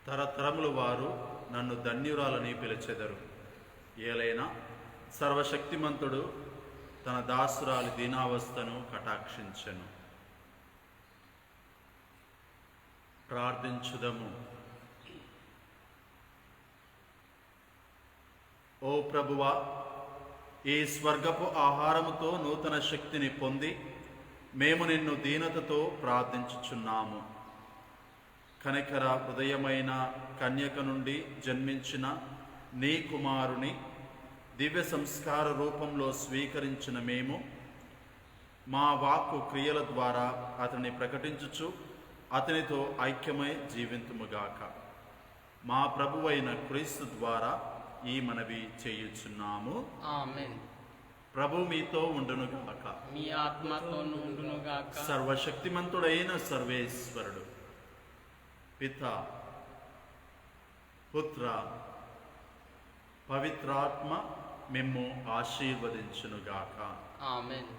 S2: తరతరముల వారు నన్ను ధన్యురాలని పిలిచెదరు. ఏలైనా సర్వశక్తిమంతుడు తన దాసురాలి దీనావస్థను కటాక్షించెను. ప్రార్థించుదము. ఓ ప్రభువా, ఈ స్వర్గపు ఆహారముతో నూతన శక్తిని పొంది మేము నిన్ను దీనతతో ప్రార్థించుచున్నాము. కనికర హృదయమైన కన్యక నుండి జన్మించిన నీ కుమారుని దివ్య సంస్కార రూపంలో స్వీకరించిన మేము మా వాక్కు క్రియల ద్వారా అతన్ని ప్రకటించుచు అతనితో ఐక్యమై జీవింతుముగాక. మా ప్రభువైన క్రీస్తు ద్వారా ఈ మనవి చేయుచున్నాము.
S3: ఆమేన్.
S2: ప్రభు మీతో ఉండునుగాక.
S3: మీ ఆత్మతోను ఉండునుగాక.
S2: సర్వశక్తిమంతుడైన సర్వేశ్వరుడు పిత, పుత్ర, పవిత్రాత్మ మిమ్ము ఆశీర్వదించునుగాక.
S3: ఆమేన్.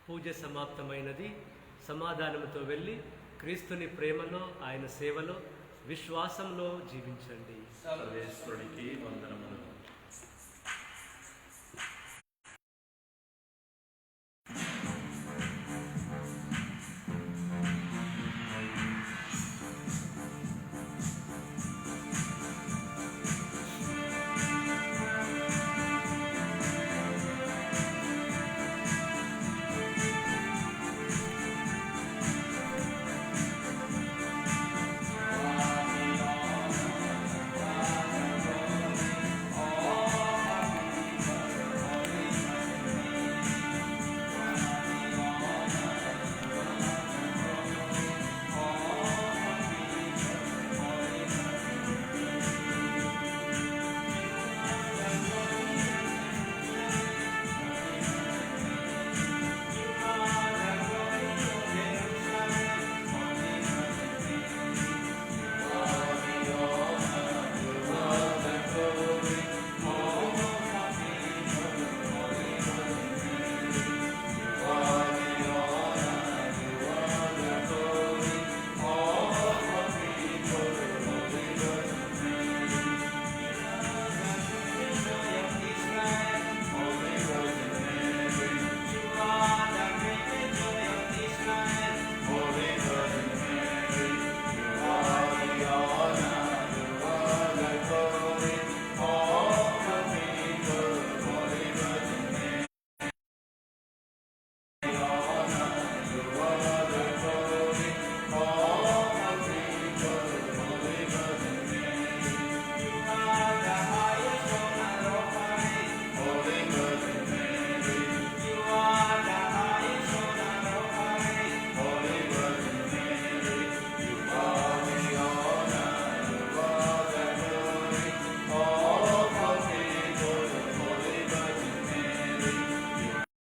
S4: పూజ సమాప్తమైనది. సమాధానముతో వెళ్ళి క్రీస్తుని ప్రేమలో, ఆయన సేవలో, విశ్వాసంలో జీవించండి.
S2: సర్వేశ్వరునికి వందనములు.